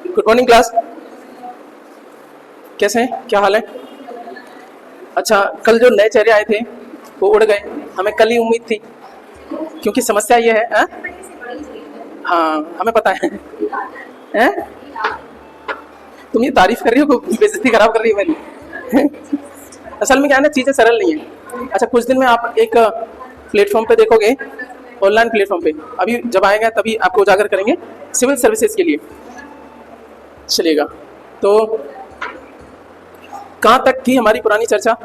Good morning class, कैसे हैं, क्या हाल है? अच्छा, कल जो नए चेहरे आए थे वो उड़ गए, हमें कल ही उम्मीद थी, क्योंकि समस्या ये है हाँ हमें पता है हैं? तुम ये तारीफ कर रही हो, बेइज्जती खराब कर रही हो मेरी। असल में क्या है ना, चीज़ें सरल नहीं है। अच्छा, कुछ दिन में आप एक प्लेटफॉर्म पे देखोगे, ऑनलाइन प्लेटफॉर्म पे, अभी जब आएगा तभी आपको उजागर करेंगे, सिविल सर्विसेज के लिए चलेगा। तो कहाँ तक थी हमारी पुरानी चर्चा?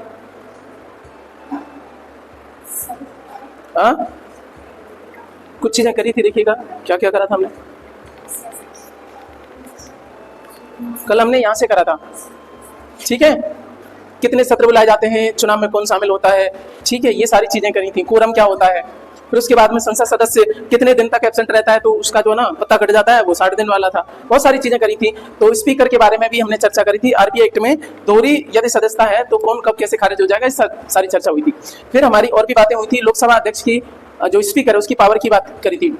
कुछ चीजें करी थी, देखिएगा क्या क्या करा था हमने। कल हमने यहाँ से करा था, ठीक है, कितने सत्र बुलाए जाते हैं, चुनाव में कौन शामिल होता है, ठीक है, ये सारी चीजें करी थी। कोरम क्या होता है, फिर उसके बाद में संसद सदस्य कितने दिन तक एब्सेंट रहता है तो उसका जो ना पता कट जाता है, वो 60 दिन वाला था। बहुत सारी चीजें करी थी। तो स्पीकर के बारे में भी हमने चर्चा करी थी। आरपीआई एक्ट में दोहरी यदि सदस्यता है तो कौन कब कैसे खारिज हो जाएगा, इस सारी चर्चा हुई थी। फिर हमारी और भी बातें हुई थी। लोकसभा अध्यक्ष की जो स्पीकर है उसकी पावर की बात करी थी।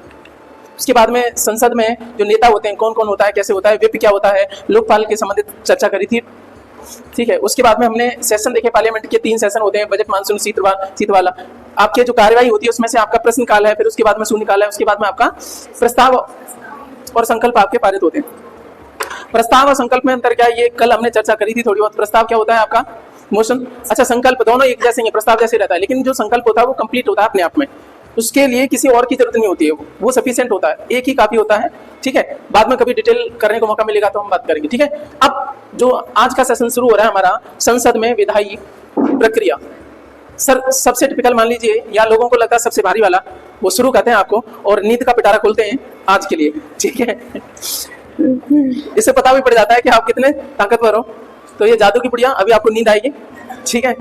उसके बाद में संसद में जो नेता होते हैं कौन कौन होता है, कैसे होता है, विप क्या होता है, लोकपाल के संबंधित चर्चा करी थी, ठीक है। उसके बाद में हमने सेशन देखे, पार्लियामेंट के 3 सेशन होते हैं, बजट, मानसून, शीत वाला। आपके जो कार्यवाही होती है उसमें से आपका प्रश्न काल है, फिर उसके बाद में शून्यकाल है, उसके बाद में आपका प्रस्ताव और संकल्प आपके पारित होते हैं। प्रस्ताव और संकल्प में अंतर क्या है, ये कल हमने चर्चा करी थी थोड़ी बहुत। प्रस्ताव क्या होता है आपका, मोशन। अच्छा, संकल्प दोनों एक जैसे ही, प्रस्ताव जैसे रहता है, लेकिन जो संकल्प होता है वो कंप्लीट होता है अपने आप में, उसके लिए किसी और की जरूरत नहीं होती है, वो सफिशिएंट होता है, एक ही काफी होता है, ठीक है। बाद में कभी डिटेल करने को मौका मिलेगा तो हम बात करेंगे, ठीक है। अब जो आज का सेशन शुरू हो रहा है हमारा, संसद में विधायी प्रक्रिया। सर सबसे टिपिकल मान लीजिए, या लोगों को लगता है सबसे भारी वाला, वो शुरू करते हैं आपको और नींद का पिटारा खोलते हैं आज के लिए, ठीक है। इससे पता भी पड़ जाता है कि आप कितने ताकतवर हो। तो ये जादू की पुड़िया, अभी आपको नींद आएगी, ठीक है।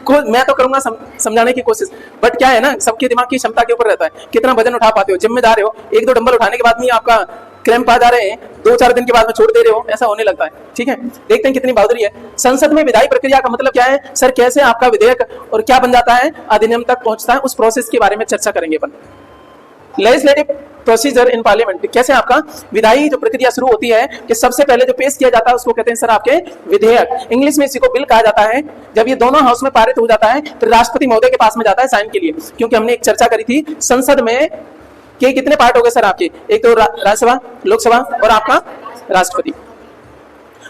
मैं तो करूंगा समझाने की कोशिश, बट क्या है ना, सबके दिमाग की क्षमता के ऊपर रहता है, कितना वजन उठा पाते हो। जिम में जा रहे हो, 1-2 डंबल उठाने के बाद में आपका क्रैम्प आ जा रहे हैं, 2-4 दिन के बाद में छोड़ दे रहे हो, ऐसा होने लगता है, ठीक है। देखते हैं कितनी बहादुरी है। संसद में विधायी प्रक्रिया का मतलब क्या है सर, कैसे आपका विधेयक और क्या बन जाता है, अधिनियम तक पहुंचता है, उस प्रोसेस के बारे में चर्चा करेंगे अपन। लेजिस्लेटिव प्रोसीजर इन पार्लियामेंट, कैसे आपका विधायी जो प्रक्रिया शुरू होती है कि सबसे पहले जो पेश किया जाता है उसको कहते हैं सर आपके विधेयक, इंग्लिश में इसी को बिल कहा जाता है। जब ये दोनों हाउस में पारित हो जाता है फिर राष्ट्रपति महोदय के पास में जाता है साइन के लिए, क्योंकि हमने एक चर्चा करी थी संसद में कि कितने पार्ट हो गए सर आपके, एक तो राज्यसभा, लोकसभा और आपका राष्ट्रपति।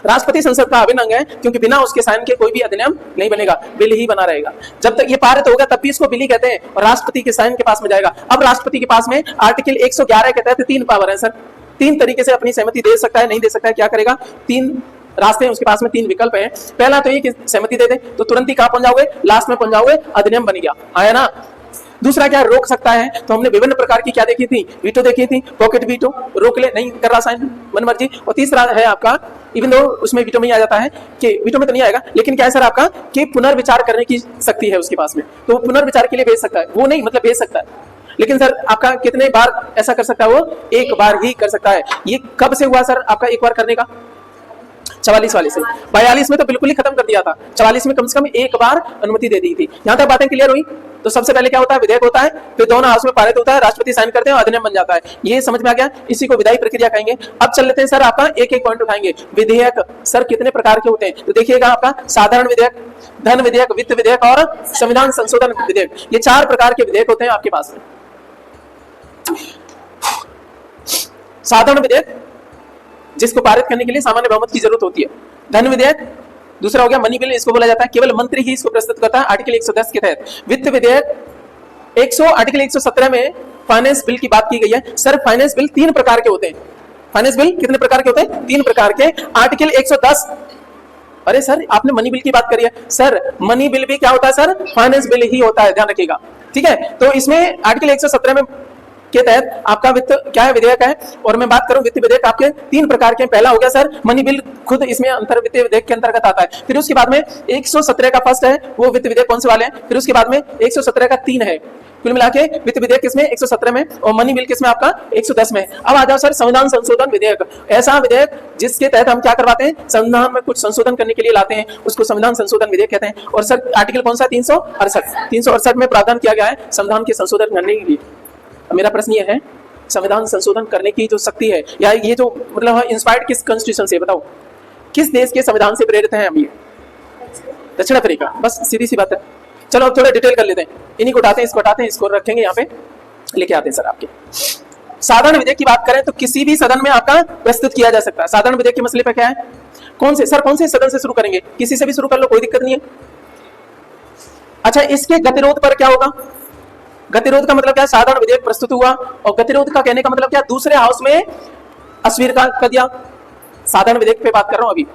राष्ट्रपति संसद का अभिन्न अंग है, क्योंकि बिना उसके साइन के कोई भी अधिनियम नहीं बनेगा, बिल ही बना रहेगा। जब तक ये पारित होगा तब भी इसको बिल ही कहते हैं और राष्ट्रपति के साइन के पास में जाएगा। अब राष्ट्रपति के पास में आर्टिकल 111 के तहत 3 पावर है सर, 3 तरीके से अपनी सहमति दे सकता है, नहीं दे सकता है, क्या करेगा, 3 रास्ते हैं उसके पास में, 3 विकल्प हैं। पहला तो ये कि सहमति दे दे तो तुरंत ही कहां पहुंच जाओगे, लास्ट में पहुंच जाओगे, अधिनियम बन गया, आया ना। दूसरा क्या, रोक सकता है, तो हमने विभिन्न प्रकार की क्या देखी थी, वीटो देखी थी, पॉकेट वीटो, रोक ले, नहीं कर रहा साइन, मनमर्जी। और तीसरा है आपका, इवन दो उसमें वीटो में आ जाता है कि वीटो में तो नहीं आएगा, लेकिन क्या है सर आपका कि पुनर्विचार करने की शक्ति है उसके पास में, तो वो पुनर्विचार के लिए भेज सकता है, वो नहीं मतलब भेज सकता है, लेकिन सर आपका कितने बार ऐसा कर सकता है, वो एक बार ही कर सकता है। ये कब से हुआ सर आपका एक बार करने का, 44 वाले से। 42 में तो बिल्कुल ही खत्म कर दिया था, 44 में कम से कम एक बार अनुमति दे दी थी। यहां तक बातें क्लियर हुई। तो सबसे पहले क्या होता है, विधेयक होता है, फिर दोनों हाउस में पारित होता है, राष्ट्रपति साइन करते हैं और अधिनियम बन जाता है। ये समझ में आ गया, इसी को विधायी प्रक्रिया कहेंगे। अब चल लेते हैं सर, आपका एक एक पॉइंट उठाएंगे। विधेयक सर कितने प्रकार के होते हैं, तो देखिएगा आपका साधारण विधेयक, धन विधेयक, वित्त विधेयक और संविधान संशोधन विधेयक, ये 4 प्रकार के विधेयक होते हैं आपके पास में। साधारण विधेयक जिसको पारित करने के लिए सामान्य बहुमत की जरूरत होती है। धन विधेयक, दूसरा हो गया मनी बिल, इसको बोला जाता है केवल मंत्री ही इसको प्रस्तुत करता है आर्टिकल 110 के तहत। वित्त विधेयक आर्टिकल 117 में फाइनेंस बिल की बात की गई है। सर फाइनेंस बिल 3 प्रकार के होते हैं। फाइनेंस बिल कितने प्रकार के होते हैं, 3 प्रकार के। आर्टिकल 110, अरे सर आपने मनी बिल की बात करी है, सर मनी बिल भी क्या होता है सर, फाइनेंस बिल ही होता है, ध्यान रखिएगा, ठीक है। तो इसमें आर्टिकल 117 में के तहत आपका वित्त क्या है, विधेयक है। और मैं बात करूं वित्त विधेयक आपके 3 प्रकार के। पहला हो गया सर मनी बिल, खुद इसमें अंतर वित्त विधेयक के अंतर्गत आता है। फिर उसके बाद में 117 का फर्स्ट है, वो वित्त विधेयक कौन से वाले हैं। फिर उसके बाद में 117 का 3 है। कुल मिला के वित्त विधेयक किसमें, 117 में, और मनी बिल किसमें आपका 110 में। अब आ जाओ सर संविधान संशोधन विधेयक, ऐसा विधेयक जिसके तहत हम क्या करवाते हैं, संविधान में कुछ संशोधन करने के लिए लाते हैं, उसको संविधान संशोधन विधेयक कहते हैं। और सर आर्टिकल कौन सा, 368 में प्रावधान किया गया है संविधान के संशोधन करने के लिए। मेरा प्रश्न ये है संविधान संशोधन करने की जो शक्ति है, या ये जो मतलब इंस्पायर्ड किस कॉन्स्टिट्यूशन से, बताओ किस देश के संविधान से प्रेरित हैं हम? ये दक्षिण अफ्रीका। बस सीधी सी बात है। चलो अब थोड़ा डिटेल कर लेते हैं। इन्हीं को उठाते हैं, इसको उठाते हैं, इसको रखेंगे यहाँ पे, लेके आते हैं सर आपके। साधारण विधेयक की बात करें तो किसी भी सदन में आपका प्रस्तुत किया जा सकता है। साधारण विधेयक के मसले पर क्या है? कौन से सर, कौन से सदन से शुरू करेंगे? किसी से भी शुरू कर लो, कोई दिक्कत नहीं है। अच्छा, इसके गतिरोध पर क्या होगा? गतिरोध का मतलब क्या है? साधारण विधेयक प्रस्तुत हुआ और गतिरोध का कहने का मतलब क्या? दूसरे हाउस में अस्वीकार कर दिया। साधारण विधेयक पे बात कर रहा हूं अभी।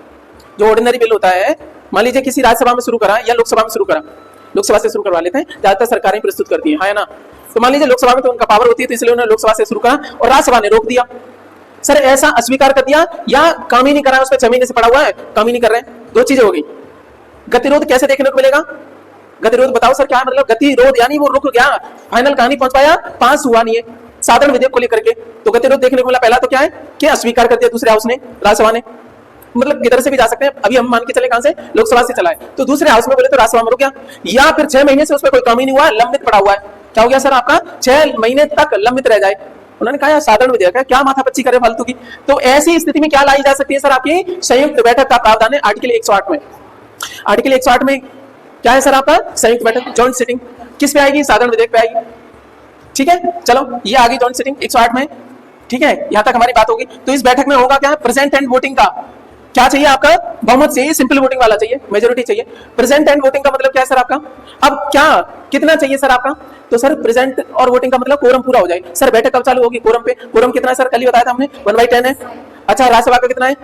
जो ऑर्डिनरी बिल होता है, मान लीजिए किसी राज्यसभा में शुरू करा या लोकसभा में शुरू करा, लोकसभा से शुरू करवा लेते हैं, ज्यादातर सरकारें प्रस्तुत करती है, हाँ है ना। तो मान लीजिए लोकसभा में तो उनका पावर होती है, तो इसलिए उन्होंने लोकसभा से शुरू करा और राज्यसभा ने रोक दिया। सर ऐसा अस्वीकार कर दिया या काम ही नहीं करा, उस पर 6 महीने से पड़ा हुआ है, काम ही नहीं कर रहे हैं, दो चीजें हो गई। गतिरोध कैसे देखने को मिलेगा? गतिरोध बताओ सर क्या है? मतलब गतिरोध यानी वो रुक गया, फाइनल कहानी पहुंच पाया, पास हुआ नहीं है साधारण विधेयक को लेकर के, तो गतिरोध देखने को मिला। पहला तो क्या है कि अस्वीकार कर दिया दूसरे हाउस ने, राज्यसभा ने, मतलब किधर से भी जा सकते हैं। अभी हम मान के चले कहां से, लोकसभा से चला है, तो दूसरे हाउस में बोले तो राज्यसभा में रुक गया, या फिर 6 महीने से उस पर कोई काम ही नहीं हुआ, लंबित पड़ा हुआ है। क्या हो गया सर? आपका 6 महीने तक लंबित रह जाए। उन्होंने कहा साधारण विधेयक है, क्या माथापच्ची करे फालतू की। तो ऐसी स्थिति में क्या लाई जा सकती है सर? आपकी संयुक्त बैठक का प्रावधान है आर्टिकल 108 में। आर्टिकल 108 में क्या है सर? आपका संयुक्त बैठक, जॉइंट सिटिंग किस पे आएगी? साधारण विधेयक पे आएगी। ठीक है, चलो ये आ गई जॉइंट सिटिंग 108 में। ठीक है, यहां तक हमारी बात होगी। तो इस बैठक में होगा क्या? प्रेजेंट एंड वोटिंग का क्या चाहिए? आपका बहुमत चाहिए, सिंपल वोटिंग वाला चाहिए, मेजोरिटी चाहिए। प्रेजेंट एंड वोटिंग का मतलब क्या है सर आपका? अब क्या कितना चाहिए सर आपका? तो सर प्रेजेंट और वोटिंग का मतलब कोरम पूरा हो जाए। सर बैठक कब चालू होगी? कोरम पे। कोरम कितना है सर? कल ही बताया था हमने, 1/10 है। अच्छा, राज्यसभा का कितना है?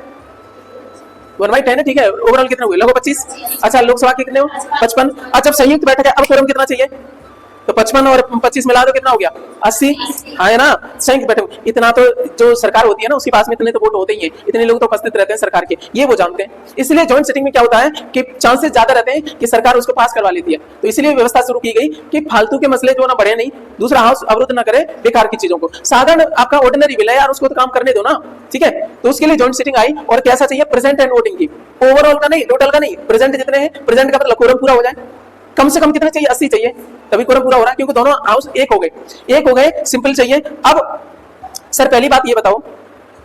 1/10 है। ठीक है, ओवरऑल कितना हुए? लगभग 25। अच्छा, लोकसभा के कितने हो? 55। अच्छा, संयुक्त बैठक है, अब कोरम कितना चाहिए? तो 55 और 25 मिला दो, कितना हो गया? 80। हाँ है ना, संयुक्त बैठक। इतना तो जो सरकार होती है ना, उसके पास में इतने तो वोट होते ही है, इतने लोग तो उपस्थित रहते हैं सरकार के, ये वो जानते हैं। इसलिए जॉइंट सिटिंग में क्या होता है कि चांसेस ज्यादा रहते हैं कि सरकार उसको पास करवा लेती है। तो इसलिए व्यवस्था शुरू की गई कि फालतू के मसले जो ना बढ़े नहीं, दूसरा हाउस अवरुद्ध ना करे बेकार की चीजों को। साधारण आपका ऑर्डिनरी बिल है यार, उसको तो काम करने दो ना। ठीक है, तो उसके लिए जॉइंट सिटिंग आई। और कैसा चाहिए? प्रेजेंट एंड वोटिंग की, ओवरऑल का नहीं, टोटल का नहीं, प्रेजेंट जितने हैं, प्रेजेंट का मतलब कोरम पूरा हो जाए। कम से कम कितना चाहिए? 80 चाहिए, तभी कोरम पूरा हो रहा है, क्योंकि दोनों हाउस एक हो गए, सिंपल चाहिए। अब सर पहली बात ये बताओ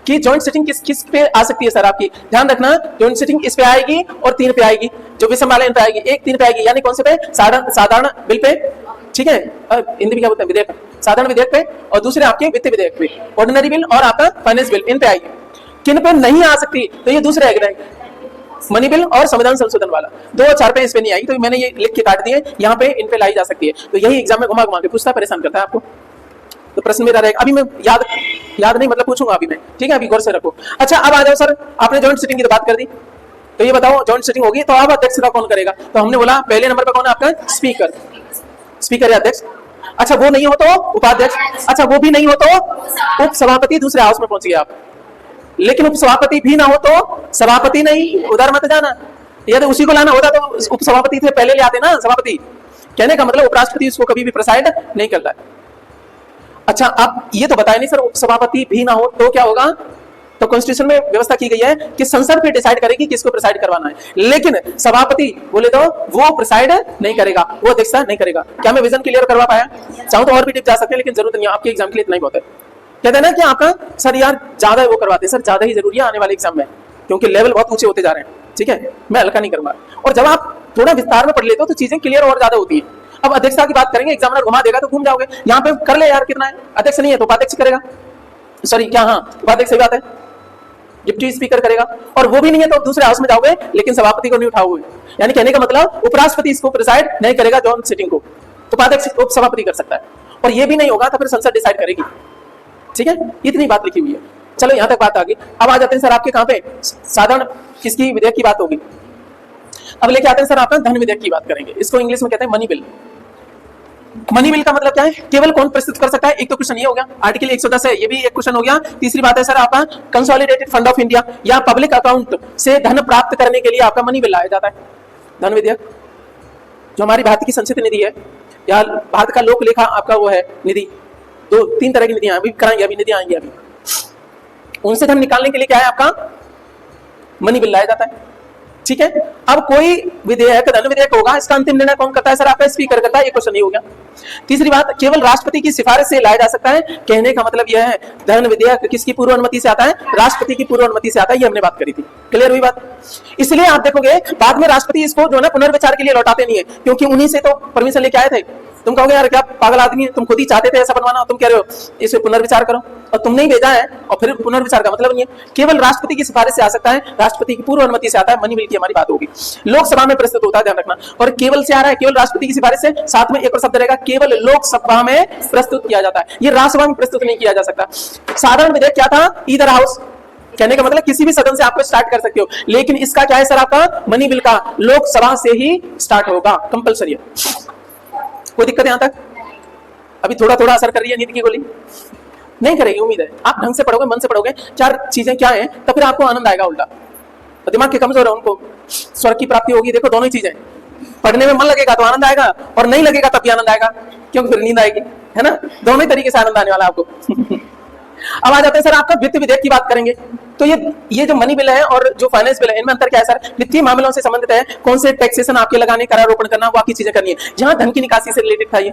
कि जॉइंट सिटिंग किस पे आ सकती है सर आपकी? ध्यान रखना, जॉइंट सिटिंग इस पे आएगी और 3 पे आएगी, जो विषम वाले इन पे आएगी, 1 3 पे आएगी। यानी कौन से पे? साधारण बिल पे। ठीक है, हिंदी में क्या बोलते हैं? विधेयक, साधारण विधेयक पे, और दूसरे आपके वित्त विधेयक पे, ऑर्डिनरी बिल और आपका फाइनेंस बिल, इन पे आएगी। किन पे नहीं आ सकती? तो ये दूसरे एग्रीमेंट, मनी बिल और संविधान संशोधन वाला, 2 और 4 पे इस पे नहीं आई, तो मैंने ये लिख के काट दिए, यहाँ पे इन पे लाई जा सकती है। तो यही एग्जाम में घुमा घुमा के पूछता, परेशान करता है आपको। तो प्रश्न मेरा रहेगा, अभी मैं याद नहीं, मतलब पूछूंगा अभी मैं। ठीक है, अभी गौर से रखो। अच्छा, अब आ जाओ सर, आपने जॉइंट सिटिंग की तो बात कर दी, तो ये बताओ जॉइंट सिटिंग होगी तो अब अध्यक्षता कौन करेगा? तो हमने बोला पहले नंबर पर कौन है आपका? स्पीकर या अध्यक्ष। अच्छा, वो नहीं हो तो उपाध्यक्ष। अच्छा, वो भी नहीं हो तो उप सभापति। दूसरे हाउस में पहुंच गए आप। लेकिन उपसभापति भी ना हो तो सभापति नहीं, उधर मत जाना। यदि उसी को लाना होता तो उपसभापति थे पहले ले आते ना सभापति। कहने का मतलब उपराष्ट्रपति उसको कभी भी प्रेसाइड नहीं करता है। अच्छा, आप ये तो बताया नहीं सर, उपसभापति भी ना हो तो क्या होगा? तो कॉन्स्टिट्यूशन में व्यवस्था की गई है कि संसद पे डिसाइड करेगी किसको प्रेसाइड करवाना है, लेकिन सभापति बोले तो वो प्रेसाइड नहीं करेगा, वो अध्यक्षता नहीं करेगा। क्या मैं विजन क्लियर करवा पाया? चाहूं तो और भी डिप जा सकते हैं, लेकिन जरूरत नहीं है, आपके एग्जाम के लिए इतना ही बहुत है। कहते हैं ना कि आपका सर यार ज्यादा वो करवाते हैं, सर ज्यादा ही जरूरी है आने वाले एग्जाम में, क्योंकि लेवल बहुत ऊंचे होते जा रहे हैं। ठीक है, मैं हल्का नहीं करूंगा। और जब आप थोड़ा विस्तार में पढ़ लेते हो तो चीजें क्लियर और ज्यादा होती है। अब अध्यक्षता की बात करेंगे, एग्जामिनर घुमा देगा तो घूम जाओगे। यहाँ पे कर ले यार, कितना है? अध्यक्ष नहीं है तो उपाध्यक्ष करेगा, सॉरी क्या, हाँ उपाध्यक्ष सही बात है, डिप्टी स्पीकर करेगा। और वो भी नहीं है तो दूसरे हाउस में जाओगे, लेकिन सभापति को नहीं उठाओगे। यानी कहने का मतलब उपराष्ट्रपति इसको प्रेसाइड नहीं करेगा, जॉइंट सिटिंग को उपाध्यक्ष उपसभापति कर सकता है। और ये भी नहीं होगा तो फिर संसद डिसाइड करेगी। ठीक है, इतनी बात लिखी हुई है। चलो यहाँ तक बात आ गई। अब आ जाते हैं सर आपके कहाँ पे? साधारण किसकी विधेयक की बात होगी। अब लेके आते हैं सर आपका धन विधेयक की बात करेंगे। इसको इंग्लिश में कहते हैं मनी बिल। मनी बिल का मतलब क्या है? केवल कौन प्रस्तुत कर सकता है? एक तो क्वेश्चन ये हो गया, आर्टिकल 110 है, ये भी एक क्वेश्चन हो गया। तीसरी बात है सर आपका कंसोलिडेटेड फंड ऑफ इंडिया या पब्लिक अकाउंट से धन प्राप्त करने के लिए आपका मनी बिल लाया जाता है। धन विधेयक जो हमारी भारत की संचित निधि है या भारत का लोक लेखा आपका वो है निधि, 2-3 तरह की निधियां अभी कराएंगे, अभी निधियां आएंगी, अभी उनसे धन निकालने के लिए क्या है आपका? मनी बिल लाया जाता है। ठीक है। अब कोई विधेयक धन विधेयक होगा, इसका अंतिम निर्णय कौन करता है सर? आपका स्पीकर करता है। ये क्वेश्चन नहीं हो गया। तीसरी बात, केवल राष्ट्रपति की सिफारिश से लाया जा सकता है। कहने का मतलब यह है धन विधेयक किसकी पूर्व अनुमति से आता है? राष्ट्रपति की पूर्व अनुमति से आता है। ये हमने बात करी थी, क्लियर हुई बात? इसलिए आप देखोगे बाद में राष्ट्रपति इसको जो है पुनर्विचार के लिए लौटाते नहीं है, क्योंकि उन्हीं से तो परमिशन लेके आए थे। तुम कहोगे यार क्या पागल आदमी है, तुम खुद ही चाहते थे ऐसा बनवाना, तुम कह रहे हो इसे पुनर्विचार करो, और तुमने ही भेजा है और फिर पुनर्विचार का मतलब नहीं है। केवल राष्ट्रपति की सिफारिश से आ सकता है, राष्ट्रपति की पूर्व अनुमति से आता है। मनी बिल की हमारी बात होगी, लोकसभा में प्रस्तुत होता है, ध्यान रखना। और केवल से आ रहा है, केवल राष्ट्रपति की सिफारिश से, साथ में एक और शब्द रहेगा केवल लोकसभा में प्रस्तुत किया जाता है। ये राज्यसभा में प्रस्तुत नहीं किया जा सकता। साधारण विधेयक क्या था? ईदर हाउस, कहने का मतलब किसी भी सदन से आपको स्टार्ट कर सकते हो, लेकिन इसका क्या है सर? आपका मनी बिल का लोकसभा से ही स्टार्ट होगा, कंपलसरी है। कोई दिक्कत यहां तक? अभी थोड़ा थोड़ा असर कर रही है नीति की गोली? नहीं करेगी, उम्मीद है। आप ढंग से पढ़ोगे, मन से पढ़ोगे, चार चीजें क्या है, तो फिर आपको आनंद आएगा। उल्टा दिमाग के कमजोर है उनको स्वर्ग की प्राप्ति होगी। देखो दोनों ही चीजें, पढ़ने में मन लगेगा तो आनंद आएगा, और नहीं लगेगा तब भी आनंद आएगा, क्योंकि फिर नींद आएगी, है ना? दोनों ही तरीके से आनंद आने वाला आपको। अब आ जाते हैं सर आपका वित्त विधेयक की बात करेंगे। तो ये जो मनी बिल है और जो फाइनेंस बिल है, इनमें अंतर क्या है सर? वित्तीय मामलों से संबंधित है, कौन से टैक्सेशन आपके लगाने, करारोपण करना, बाकी चीजें करनी है। जहां धन की निकासी से रिलेटेड था ये,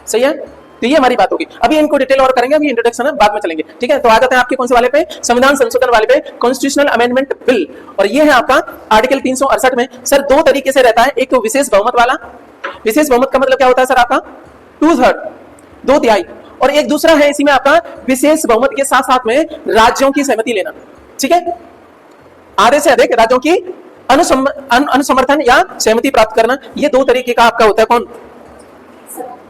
सही है। तो ये हमारी बात होगी। अभी इनको डिटेल और करेंगे, अभी इंट्रोडक्शन है, बाद में चलेंगे, ठीक है। तो आ जाते हैं आपके कौन से वाले पे? संविधान संशोधन वाले पे, कॉन्स्टिट्यूशनल अमेंडमेंट बिल। और ये है आपका आर्टिकल 368 में सर दो तरीके से रहता है। एक तो विशेष बहुमत वाला, विशेष बहुमत का मतलब क्या होता है सर? आपका 2/3, 2/3, और एक दूसरा है इसी में आपका विशेष बहुमत के साथ साथ में राज्यों की सहमति लेना, ठीक है। आधे से अधिक राज्यों की अनुसमर्थन या सहमति प्राप्त करना, ये दो तरीके का आपका होता है। कौन?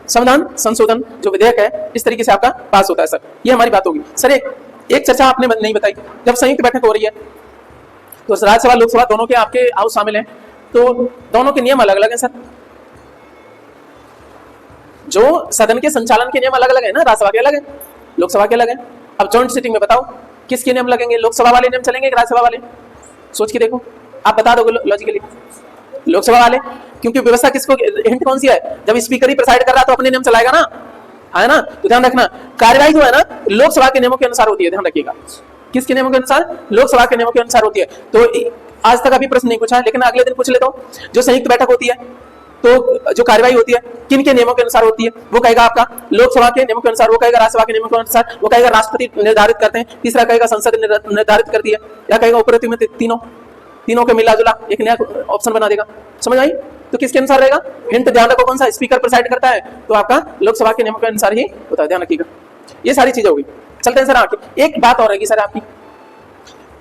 संविधान संशोधन जो विधेयक है, इस तरीके से आपका पास होता है सर। ये हमारी बात होगी सर। एक चर्चा आपने नहीं बताई, जब संयुक्त बैठक हो रही है तो राज्यसभा लोकसभा दोनों के आपके हाउस शामिल हैं, तो दोनों के नियम अलग अलग हैं सर। जो सदन के संचालन के नियम अलग अलग है ना, राज्यसभा के अलग है, लोकसभा के अलग है। अब जॉइंट सिटिंग में बताओ किसके नियम लगेंगे? लोकसभा वाले नियम चलेंगे कि राज्यसभा वाले? सोच के देखो, आप बता दोगे लॉजिकली लोकसभा वाले, क्योंकि व्यवस्था किसको, हिंट कौन सी है? जब स्पीकर ही प्रिसाइड कर रहा तो अपने नियम चलाएगा ना, है ना? तो ध्यान रखना, कार्यवाही जो है ना लोकसभा के नियमों के अनुसार होती है। ध्यान रखिएगा, किसके नियमों के अनुसार? लोकसभा के नियमों के अनुसार होती है। तो आज तक अभी प्रश्न नहीं पूछा, लेकिन अगले दिन पूछ लेता हूं। जो संयुक्त बैठक होती है तो जो कार्यवाही होती है किन के नियमों के अनुसार होती है? वो कहेगा आपका लोकसभा के नियमों के अनुसार, वो कहेगा राज्यसभा के नियमों के अनुसार, वो कहेगा राष्ट्रपति निर्धारित करते हैं, तीसरा कहेगा संसद निर्धारित करती है, या कहेगा उपरोक्त में तीनों के मिला जुला एक नया ऑप्शन बना देगा। समझ आई? तो किसके अनुसार रहेगा? हिंट ध्यान रखो, कौन सा? स्पीकर प्रिसाइड करता है तो आपका लोकसभा के नियमों के अनुसार ही होता है, ध्यान रखिएगा। ये सारी चीजें होगी। चलते हैं सर आगे। एक बात और रहेगी सर आपकी,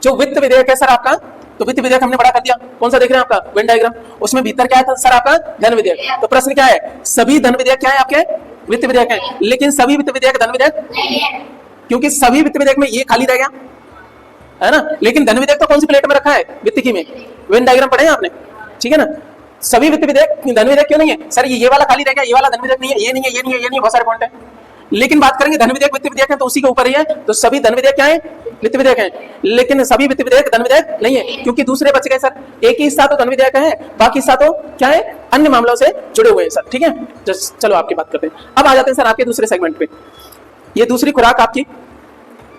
जो वित्त विधेयक है सर आपका, तो वित्त विधेयक हमने बड़ा कर दिया। कौन सा देख रहे हैं आपका वेन डायग्राम? उसमें भीतर क्या है सर आपका? धन विधेयक। तो प्रश्न क्या है? सभी धन विधेयक क्या है आपके? वित्त विधेयक है, लेकिन सभी वित्त विधेयक धन विधेयक, क्योंकि सभी वित्त विधेयक में ये खाली रह गया, है ना? लेकिन धन विधेयक तो कौन सी प्लेट में रखा है? वित्त की में। वेन डायग्राम पढ़े आपने, ठीक है ना? सभी वित्त विधेयक धन विधेयक क्यों नहीं है सर? ये वाला खाली रह गया, ये वाला धन विधेयक नहीं है, ये नहीं है, ये नहीं है, ये नहीं है, बहुत सारे पॉइंट है। लेकिन बात करेंगे धन विधेयक वित्त विधेयक है तो उसी के ऊपर ही है। तो सभी धन विधेयक क्या है? वित्त विधेयक है, लेकिन सभी वित्त विधेयक धन विधेयक नहीं है, क्योंकि दूसरे बच गए सर। एक ही हिस्सा तो धन विधेयक है, बाकी हिस्सा तो क्या है? अन्य मामलों से जुड़े हुए हैं सर, ठीक है। चलो आपकी बात करते हैं। अब आ जाते हैं सर आपके दूसरे सेगमेंट पे। ये दूसरी खुराक आपकी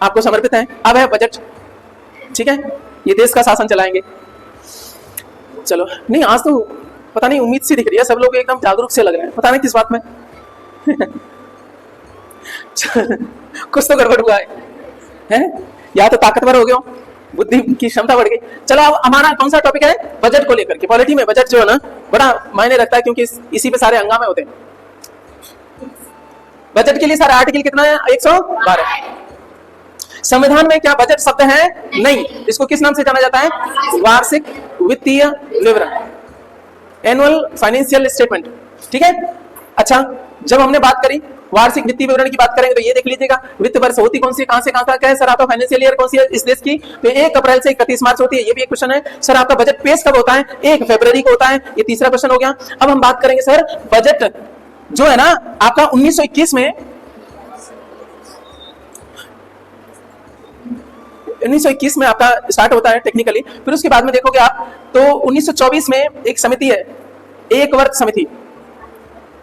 आपको समर्पित है। अब है बजट, ठीक है। ये देश का शासन चलाएंगे। चलो, नहीं आज तो पता नहीं उम्मीद सी दिख रही है, सब लोग एकदम जागरूक से लग रहे हैं, पता नहीं किस बात में। कुछ तो गड़बड़ हुआ है? या तो ताकतवर हो गए हो, बुद्धि की क्षमता बढ़ गई। चलो अब हमारा कौन सा टॉपिक है? बजट को लेकर के। पॉलिटी में बजट जो है ना बड़ा मायने रखता है, क्योंकि इसी पे सारे हंगामे होते हैं। बजट के लिए सारा आर्टिकल कितना है? 112। संविधान में क्या बजट शब्द है? नहीं। इसको किस नाम से जाना जाता है? वार्षिक वित्तीय विवरण, एनुअल फाइनेंशियल स्टेटमेंट, ठीक है। अच्छा, जब हमने बात करी वार्षिक वित्तीय विवरण की बात करेंगे तो ये देख लीजिएगा वित्त वर्ष होती कौन सी, कहां से कहां तक है सर? आपका फाइनेंशियल ईयर कौन सी है इस देश की? तो 1 अप्रैल से 31 मार्च होती है। ये भी एक क्वेश्चन है सर। आपका बजट पेश कब होता है? 1 फरवरी को होता है। ये तीसरा क्वेश्चन हो गया। अब हम बात करेंगे सर बजट जो है ना आपका 1921 में 1921 में आपका स्टार्ट होता है टेक्निकली। फिर उसके बाद में देखोगे आप तो 1924 में एक समिति है, एक वर्ग समिति,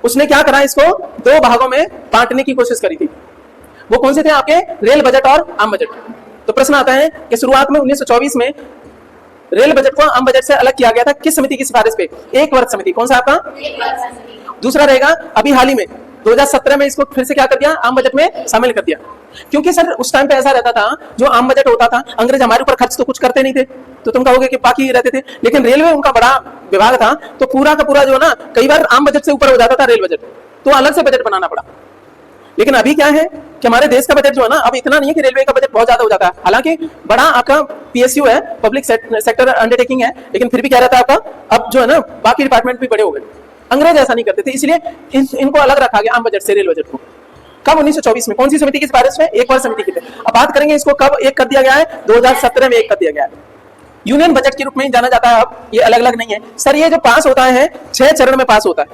उसने क्या करा? इसको 2 भागों में बांटने की कोशिश करी थी। वो कौन से थे आपके? रेल बजट और आम बजट। तो प्रश्न आता है कि शुरुआत में 1924 में रेल बजट को आम बजट से अलग किया गया था किस समिति की सिफारिश पे? एक वर्ग समिति। कौन सा आपका? दूसरा रहेगा अभी हाल ही में 2017 में इसको फिर से क्या कर दिया? आम बजट में शामिल कर दिया। क्योंकि सर उस टाइम पे ऐसा रहता था, जो आम बजट होता था, अंग्रेज हमारे ऊपर खर्च तो कुछ करते नहीं थे, तो तुम कहोगे कि बाकी रहते थे, लेकिन रेलवे उनका बड़ा विभाग था, तो पूरा का पूरा जो ना कई बार आम बजट से ऊपर हो जाता था रेल बजट, तो अलग से बजट बनाना पड़ा। लेकिन अभी क्या है कि हमारे देश का बजट जो है ना, अब इतना नहीं है कि रेलवे का बजट बहुत ज्यादा हो जाता है, हालांकि बड़ा आपका पीएसयू है, पब्लिक सेक्टर अंडरटेकिंग है, लेकिन फिर भी क्या रहता है आपका, अब जो है ना बाकी डिपार्टमेंट भी बड़े हो गए। अंग्रेज ऐसा नहीं करते थे, इसलिए इनको अलग रखा गया आम बजट से रेल बजट को। कब? 1924 में। कौन सी समिति की सिफारिश में? एक और समिति की। अब बात करेंगे इसको कब एक कर दिया गया है? 2017 में एक कर दिया गया है। यूनियन बजट के रूप में जाना जाता है। अब ये अलग अलग नहीं है सर, ये जो पास होता है 6 चरण में पास होता है।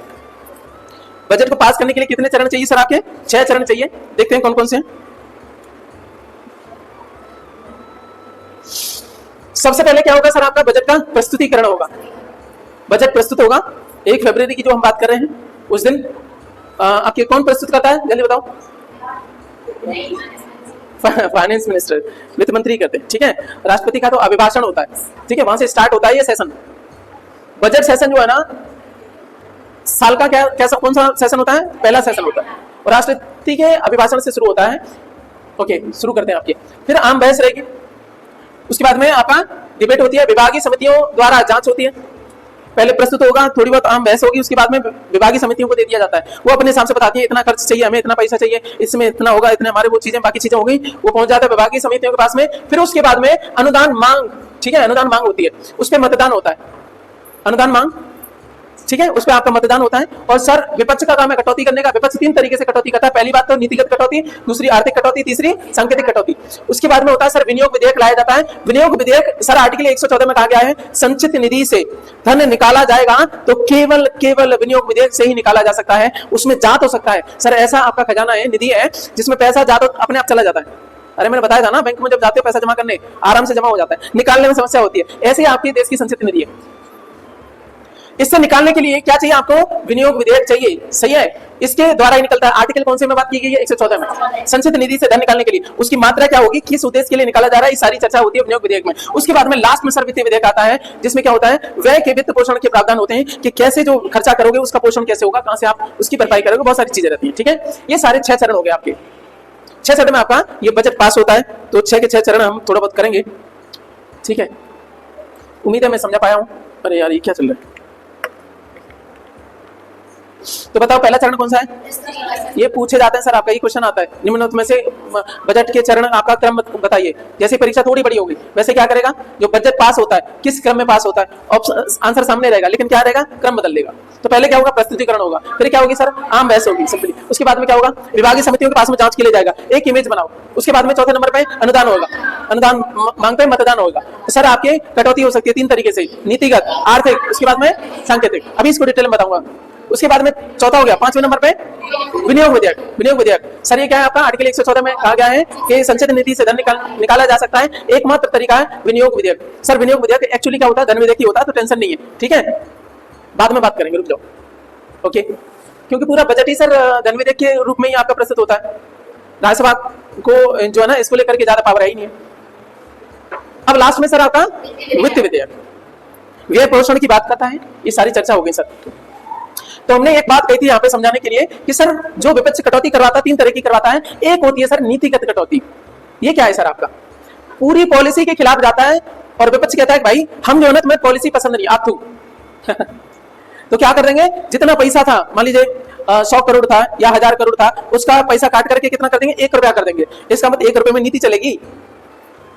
बजट को पास करने के लिए कितने चरण चाहिए सर? आपके 6 चरण चाहिए। देखते हैं कौन कौन से हैं। सबसे पहले क्या होगा सर? आपका बजट का प्रस्तुतिकरण होगा। बजट प्रस्तुत होगा 1 फरवरी की जो हम बात कर रहे हैं, उस दिन आपके कौन प्रस्तुत करता है? जल्दी बताओ। फाइनेंस मिनिस्टर, वित्त मंत्री करते हैं, ठीक है। राष्ट्रपति का तो अभिभाषण होता है, ठीक है, वहां से स्टार्ट होता है ये सेशन। बजट सेशन जो है ना, साल का कैसा कौन सा सेशन होता है? पहला सेशन होता है, और राष्ट्रपति के अभिभाषण से शुरू होता है। ओके, शुरू करते हैं आपके। फिर आम बहस रहेगी, उसके बाद में आपका डिबेट होती है, विभागीय समितियों द्वारा जांच होती है। पहले प्रस्तुत होगा, थोड़ी बहुत आम बहस होगी, उसके बाद में विभागीय समितियों को दे दिया जाता है। वो अपने हिसाब से बताती है इतना खर्च चाहिए हमें, इतना पैसा चाहिए, इसमें इतना होगा, इतने हमारे वो चीजें बाकी चीजें हो गई, वो पहुंच जाता है विभागीय समितियों के पास में। फिर उसके बाद में अनुदान मांग, ठीक है, अनुदान मांग होती है, उस पर मतदान होता है। अनुदान मांग, ठीक है, उस पर आपका मतदान होता है। और सर विपक्ष का काम है कटौती करने का। विपक्ष 3 तरीके से कटौती करता है। पहली बात तो नीतिगत कटौती, दूसरी आर्थिक कटौती, तीसरी सांकेतिक कटौती। उसके बाद में होता है सर विनियोग विधेयक लाया जाता है। विनियोग विधेयक सर आर्टिकल 114 में कहा गया है, संचित निधि से धन निकाला जाएगा तो केवल विनियोग विधेयक से ही निकाला जा सकता है, उसमें जा तो सकता है सर, ऐसा आपका खजाना है, निधि है, जिसमें पैसा जा तो अपने आप चला जाता है। अरे मैंने बताया था ना, बैंक में जब जाते हो पैसा जमा करने, आराम से जमा हो जाता है, निकालने में समस्या होती है। ऐसे ही आपके देश की संचित निधि है। इससे निकालने के लिए क्या चाहिए आपको? विनियोग विधेयक चाहिए, सही है। इसके द्वारा ही निकलता है। आर्टिकल कौन से में बात की गई है? 114 में। संचित निधि से धन निकालने के लिए उसकी मात्रा क्या होगी, किस उद्देश्य के लिए निकाला जा रहा है, ये सारी चर्चा होती है विनियोग विधेयक में। उसके बाद में लास्ट में सर वित्तीय विधेयक आता है, जिसमें क्या होता है, व्यय के वित्त पोषण के प्रावधान होते हैं कि कैसे जो खर्चा करोगे उसका पोषण कैसे होगा, कहां से आप उसकी भरपाई करोगे, बहुत सारी चीजें रहती है, ठीक है। ये सारे 6 चरण हो गए आपके। 6 चरण में आपका ये बजट पास होता है। तो 6 के 6 चरण हम थोड़ा बहुत करेंगे, ठीक है। उम्मीद है मैं समझा पाया हूं। अरे यार ये क्या चल रहा है? तो बताओ पहला चरण कौन सा है? ये पूछे जाते हैं सर, आपका ये क्वेश्चन आता है, निम्नलिखित में से बजट के चरण आपका क्रम बताइए। जैसे परीक्षा थोड़ी बड़ी होगी वैसे क्या करेगा, जो बजट पास होता है किस क्रम में पास होता है, ऑप्शन आंसर सामने रहेगा, लेकिन क्या रहेगा, क्रम बदल देगा। तो पहले क्या होगा, प्रस्तुतिकरण होगा, फिर क्या होगी सर, आम बहस होगी सिंपली। उसके बाद में क्या होगा, विभागीय समितियों के पास में जांच के लिए जाएगा, एक इमेज बनाओ। उसके बाद में चौथे नंबर पे अनुदान होगा, अनुदान मांग पे मतदान होगा। तो सर आपके कटौती हो सकती है 3 तरीके से, नीतिगत, आर्थिक, उसके बाद में सांकेतिक। अभी इसको डिटेल में बताऊंगा। उसके बाद में चौथा हो गया, 5वें नंबर पे विनियोग विधेयक। विनियोग विधेयक सर ये क्या है आपका, आर्टिकल 114 में कहा गया है कि संचित निधि से धन निकाला जा सकता है, एकमात्र तरीका है विनियोग विधेयक। सर विनियोग विधेयक एक्चुअली क्या होता है, धन विधेयक ही होता है, तो टेंशन नहीं है, ठीक है, बाद में बात करेंगे, रुक जाओ। ओके, क्योंकि पूरा बजट ही सर धन विधेयक के रूप में ही आपका प्रस्तुत होता है। राज्यसभा को जो है ना इसको लेकर के ज्यादा पावर है ही नहीं है। अब लास्ट में सर आपका वित्त विधेयक, व्यय पोषण की बात करता है। ये सारी चर्चा हो गई सर। तो हमने एक बात कही थी यहाँ पे समझाने के लिए कि सर जो विपक्ष कटौती करवाता है 3 तरह की करवाता है। एक होती है सर नीतिगत कटौती। ये क्या है सर, आपका पूरी पॉलिसी के खिलाफ जाता है और विपक्ष कहता है कि भाई हम जो है ना तुम्हें पॉलिसी पसंद नहीं, आप तो क्या कर देंगे, जितना पैसा था मान लीजिए 100 करोड़ था या 1000 करोड़ था, उसका पैसा काट करके कितना कर देंगे, 1 रुपया कर देंगे। इसका मतलब 1 रुपये में नीति चलेगी।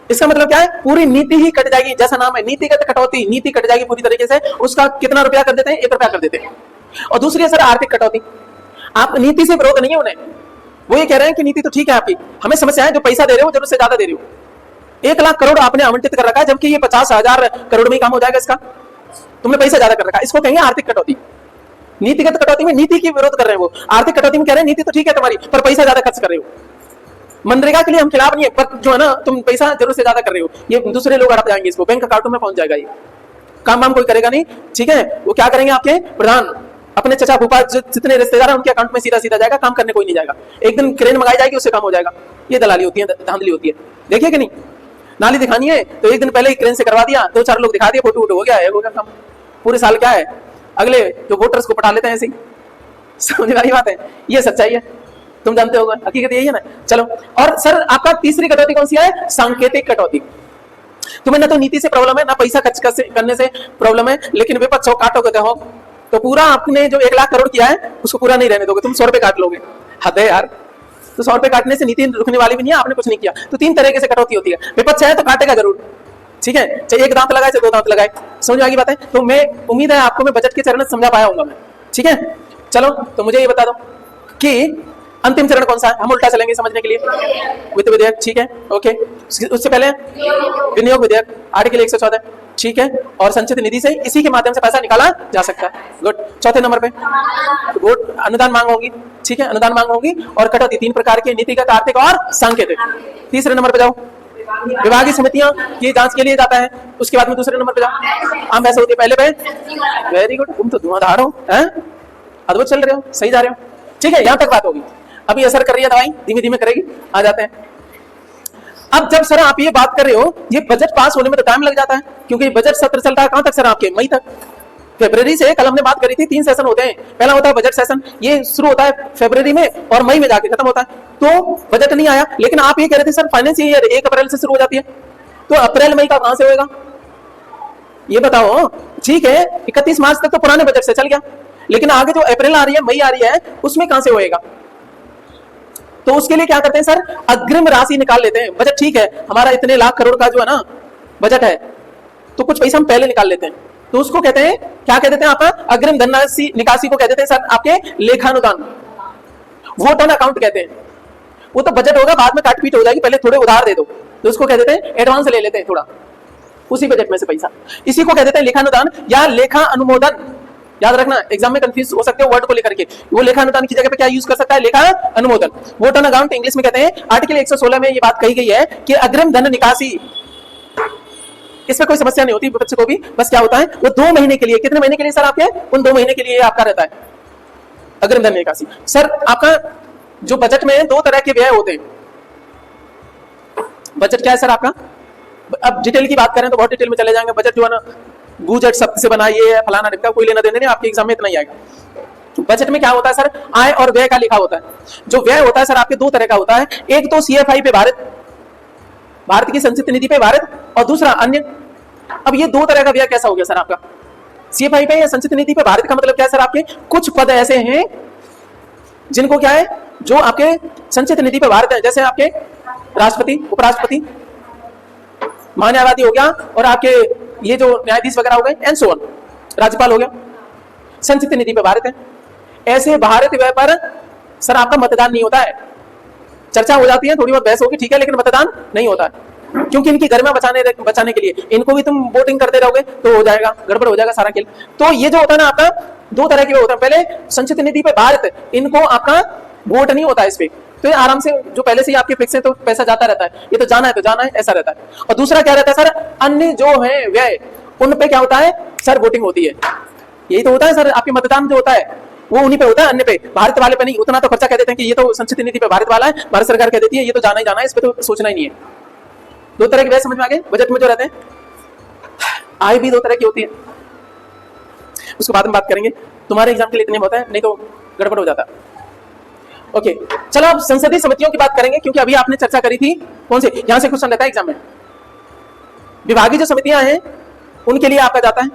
इसका मतलब क्या है, पूरी नीति ही कट जाएगी। जैसा नाम है नीतिगत कटौती, नीति कट जाएगी पूरी तरीके से। उसका कितना रुपया कर देते हैं, 1 रुपया कर देते हैं। और दूसरी है सर आर्थिक कटौती। आप नीति से विरोध नहीं है उन्हें, वो ये कह रहे हैं कि नीति तो ठीक है आपकी, हमें समस्या है जो पैसा दे रहे हो जरूरत से ज्यादा दे रहे हो। 1 लाख करोड़ आपने आवंटित कर रखा है, जबकि ये 50,000 करोड़ में काम हो जाएगा इसका, तुमने पैसा ज्यादा कर रखा है। इसको कहेंगे आर्थिक कटौती। नीतिगत कटौती में नीति की विरोध कर रहे हैं वो, आर्थिक कटौती में कह रहे हैं नीति तो ठीक है तुम्हारी, पर पैसा ज्यादा खर्च कर रहे हो। मनरेगा के लिए हम खिलाफ नहीं है, पर जो है ना तुम पैसा जरूरत से ज्यादा कर रहे हो, ये दूसरे लोग हड़प जाएंगे इसको, बैंक अकाउंट में पहुंच जाएगा, ये काम वाम कोई करेगा नहीं, ठीक है। वो क्या करेंगे, आपके प्रधान अपने चचा फूफा जितने रिश्तेदार हैं उनके अकाउंट में सीधा सीधा जाएगा, काम करने कोई नहीं जाएगा। एक दिन क्रेन मंगाई जाएगी, उससे काम हो जाएगा। ये दलाली होती है, धांधली होती है, देखिए कि नहीं। नाली दिखानी है तो एक दिन पहले ही क्रेन से करवा दिया, 2-4 लोग दिखा दिए, फोटो वोटो हो गया है, हो गया काम। पूरे साल क्या है, अगले जो वोटर्स को पटा लेते हैं ऐसे ही। समझ में आई बात है, ये सच्चाई है, तुम जानते होगे, हकीकत यही है ना। चलो, और सर आपका तीसरी कटौती कौन सी है? सांकेतिक कटौती। तुम्हें ना तो नीति से प्रॉब्लम है, ना पैसा खर्च करने से प्रॉब्लम है, लेकिन विपक्ष हो काटोगे हो तो पूरा आपने जो 1 लाख करोड़ किया है उसको पूरा नहीं रहने दोगे, तुम 100 रुपए काट लोगे। हद है यार, तो 100 रुपए काटने से नीति रुकने वाली भी नहीं है, आपने कुछ नहीं किया। तो 3 तरीके से कटौती होती है, विपक्ष है तो काटेगा जरूर, ठीक है, चाहे 1 दांत लगाए चाहे 2 दांत लगाए। समझ में आ गई बात है? तो मैं उम्मीद है आपको मैं बजट के चरण समझा पाया होगा मैं, ठीक है। चलो, तो मुझे ये बता दो कि अंतिम चरण कौन सा है, हम उल्टा चलेंगे समझने के लिए। वित्त विधेयक, ठीक है, ओके। उससे पहले विनियोग विधेयक आर्टिकल 114, ठीक है, और संचित निधि से इसी के माध्यम से पैसा निकाला जा सकता है। गुड। चौथे नंबर पे गुड, अनुदान मांग होगी, ठीक है, अनुदान मांग होगी, और कटौती 3 प्रकार की, नीतिगत, आर्थिक और सांकेतिक। तीसरे नंबर पे जाओ, विभागीय समितियां की जांच के लिए जाता है। उसके बाद में दूसरे नंबर पे जाओ, आम ऐसे होती है पहले पे। वेरी गुड, तुम तो धुआंधार हो, अद्भुत चल रहे हो, सही जा रहे हो, ठीक है, यहां तक बात होगी। अभी असर कर रही है दवाई, धीमे धीमे करेगी, आ जाते हैं। अब जब सर आप ये बात कर रहे हो, ये बजट पास होने में तो टाइम लग जाता है, क्योंकि बजट सत्र चलता है कहां तक सर? आपके मई तक, फरवरी से। कल हमने बात करी थी 3 सेशन होते हैं, पहला होता है बजट सेशन, ये शुरू होता है फरवरी में और मई में जाके खत्म होता है। तो बजट नहीं आया, लेकिन आप ये कह रहे थे सर फाइनेंशियल ईयर 1 अप्रैल से शुरू हो जाती है, तो अप्रैल मई का कहां से होएगा ये बताओ? ठीक है, 31 मार्च तक तो पुराने बजट से चल गया, लेकिन आगे जो अप्रैल आ रही है, मई आ रही है, उसमें कहां से होएगा? तो उसके लिए क्या करते हैं सर? अग्रिम राशि निकाल लेते हैं। बजट ठीक है, हमारा इतने लाख करोड़ का जो है ना बजट है, तो कुछ पैसा हम पहले निकाल लेते हैं, तो उसको कहते हैं, क्या कह देते हैं आपका? अग्रिम धनराशि निकासी को कह देते हैं सर आपके लेखानुदान, वोट ऑन अकाउंट कहते हैं। वो तो बजट होगा, बाद में काटपीट हो जाएगी, पहले थोड़े उधार दे दो, तो उसको कह देते हैं एडवांस ले लेते हैं थोड़ा उसी बजट में से पैसा, इसी को कह देते हैं लेखानुदान या लेखा अनुमोदन। याद रखना, एग्जाम में कंफ्यूज हो सकते हो वर्ड को लेकर के, वो लेखा अनुदान की जगह पे क्या यूज कर सकता है? लेखा अनुमोदन, वोट ऑन अकाउंट इंग्लिश में कहते हैं। आर्टिकल 116 में ये बात कही गई है कि अग्रिम धन निकासी, इसमें कोई समस्या नहीं होती विपक्ष को भी, बस क्या होता है वो 2 महीने के लिए, कितने महीने के लिए सर? आपके उन 2 महीने के लिए आपका रहता है अग्रिम धन निकासी। सर आपका जो बजट में 2 तरह के व्यय होते हैं। बजट क्या है सर आपका? अब डिटेल की बात करें तो बहुत डिटेल में चले जाएंगे। बजट जो है ना बूजेट शब्द से बना, ये फलाना ढिमका, कोई लेना देना नहीं, आपके एग्जाम में इतना ही आएगा। तो बजट में क्या होता है सर? आय और व्यय का लिखा होता है। जो व्यय होता है सर आपके 2 तरह का होता है, एक तो सीएफआई पे भारत की संचित निधि पे भारत, और दूसरा अन्य। अब ये 2 तरह का व्यय कैसा हो गया सर आपका? सीएफआई पे या संचित निधि पे भारत का मतलब क्या है सर? आपके कुछ पद ऐसे हैं जिनको क्या है, जो आपके संचित निधि पे भारत है, जैसे आपके राष्ट्रपति, उपराष्ट्रपति, महान्यायवादी हो गया, और आपके ये जो न्यायाधीश वगैरह हो गए, एंड सो ऑन, राज्यपाल हो गया, संचित निधि पे भारत है। ऐसे भारत व्यय पर सर आपका मतदान नहीं होता है। चर्चा हो जाती है, थोड़ी बहुत बहस होगी, ठीक है, लेकिन मतदान नहीं होता है, क्योंकि इनकी गरिमा बचाने के लिए इनको भी तुम वोटिंग करते रहोगे तो हो जाएगा, गड़बड़ हो जाएगा सारा खेल। तो ये जो होता है ना आपका 2 तरह के होता है। पहले संचित निधि पे भारत, इनको आपका वोट नहीं होता है इस पे, तो ये आराम से जो पहले से ही आपके फिक्स है तो पैसा जाता रहता है, ये तो जाना है तो जाना है, ऐसा रहता है। और दूसरा क्या रहता है सर? अन्य जो है व्यय, उन पे क्या होता है सर? वोटिंग होती है। यही तो होता है सर, आपके मतदान जो होता है वो उन्हीं पे होता है, अन्य पे, भारत वाले पे नहीं। उतना तो खर्चा कह देते हैं कि ये तो संचित निधि पे भारत वाला है, भारत सरकार कह देती है ये तो जाना ही जाना है, इस पे तो सोचना ही नहीं है। 2 तरह के व्यय समझ में आ गए बजट में जो रहते हैं। आय भी 2 तरह की होती है, उसको बाद में बात करेंगे, तुम्हारे एग्जाम के लिए इतने होता है, नहीं तो गड़बड़ हो जाता। ओके, चलो अब संसदीय समितियों की बात करेंगे, क्योंकि अभी आपने चर्चा करी थी कौन से, यहां से क्वेश्चन रहता है एग्जाम में। विभागीय जो समितियां हैं उनके लिए आपका जाता है,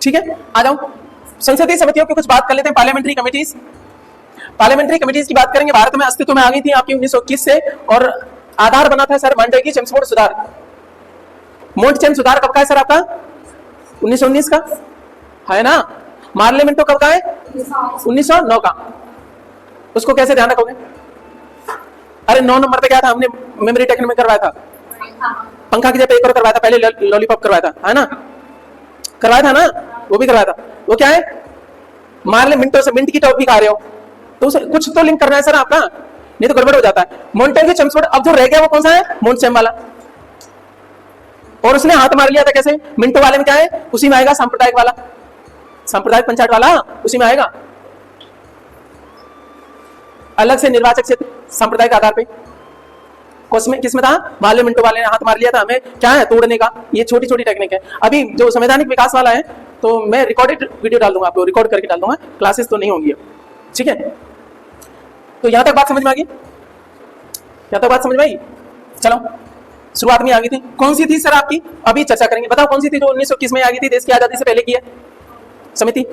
ठीक है। आ जाओ, संसदीय समितियों की कुछ बात कर लेते हैं। पार्लियामेंट्री कमिटीज, पार्लियामेंट्री कमिटीज की बात करेंगे। भारत में अस्तित्व में आ गई थी आपकी 1921 से, और आधार बना था सर मॉन्टेग्यू-चेम्सफोर्ड सुधार। मोंटचेम सुधार कब का है सर आपका? 1919 का है ना। पार्लियामेंट कब का है? 1909 का। उसको कैसे ध्यान रखोगे? अरे 9 नंबर पे क्या था, हमने मेमोरी टेक्निक में करवाया था, पंखा की जगह एक और करवाया था, पहले लॉलीपॉप करवाया था, है ना, करवाया था ना, वो भी करवाया था। वो क्या है? मान ले मिनटों से मिनट की टॉपिक खा रहे हो, तो कुछ तो लिंक करना है सर आपका, नहीं तो गड़बड़ हो जाता है। मोंटेग्यू-चेम्सफोर्ड, अब जो रह गया वो कौन सा है? मोंटचेम वाला। और उसने हाथ मार लिया था कैसे? मिंटो वाले में क्या है? उसी में आएगा सांप्रदायिक वाला, सांप्रदायिक पंचायत वाला उसी में आएगा, अलग से निर्वाचक क्षेत्र सांप्रदायिक आधार पे। किस में था? मार्ले मिंटो वाले ने हाथ मार लिया था, हमें क्या है तोड़ने का। ये छोटी छोटी टेक्निक है। अभी जो संवैधानिक विकास वाला है तो मैं रिकॉर्डेड वीडियो डाल दूंगा, आपको रिकॉर्ड करके डाल दूंगा, क्लासेस तो नहीं होंगी, ठीक है। तो यहां तक बात समझ में आ गई? यहां तक बात समझ में आई? चलो शुरुआत में आ गई थी, कौन सी थी सर आपकी? अभी चर्चा करेंगे, बताओ कौन सी थी जो 1921 में आ गई थी, देश की आजादी से पहले की है समिति?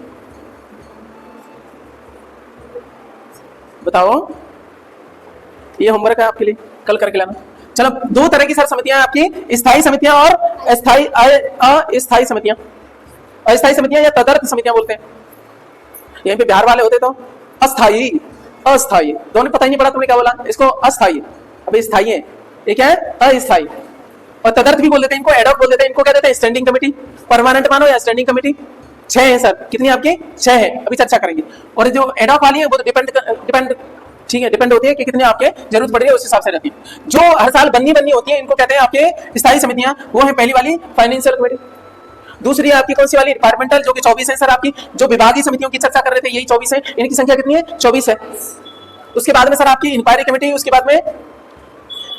बताओ, ये होमवर्क है आपके लिए, कल करके लाना। चलो, दो तरह की सर समितियां आपकी, स्थायी समितियां और अस्थायी समितियां। अस्थायी समितियां या तदर्थ समितियां बोलते हैं। यहीं पे बिहार वाले होते तो अस्थायी, अस्थायी दोनों पता ही नहीं पड़ा तुमने क्या बोला, इसको अस्थायी, अभी स्थायी है, ये क्या है? अस्थायी। और तदर्थ भी बोल देते हैं इनको, एडॉक बोल देते हैं इनको, क्या देते हैं? Standing committee. परमानेंट मानो या स्टैंडिंग कमेटी। 6 है सर, कितनी आपकी? 6 है, अभी चर्चा करेंगे। और जो एडॉक वाली है वो तो डिपेंड ठीक है, डिपेंड होती है कि कितने आपके जरूरत पड़ रही है उस हिसाब से रहती है। जो हर साल बननी होती है इनको कहते हैं आपके स्थायी समितियां। वो है पहली वाली फाइनेंशियल कमेटी। दूसरी आपकी कौन सी वाली? डिपार्टमेंटल, जो कि 24 है सर आपकी। जो विभागीय समितियों की चर्चा कर रहे थे यही 24 है, इनकी संख्या कितनी है? 24 है। उसके बाद में सर आपकी इंक्वायरी कमेटी, उसके बाद में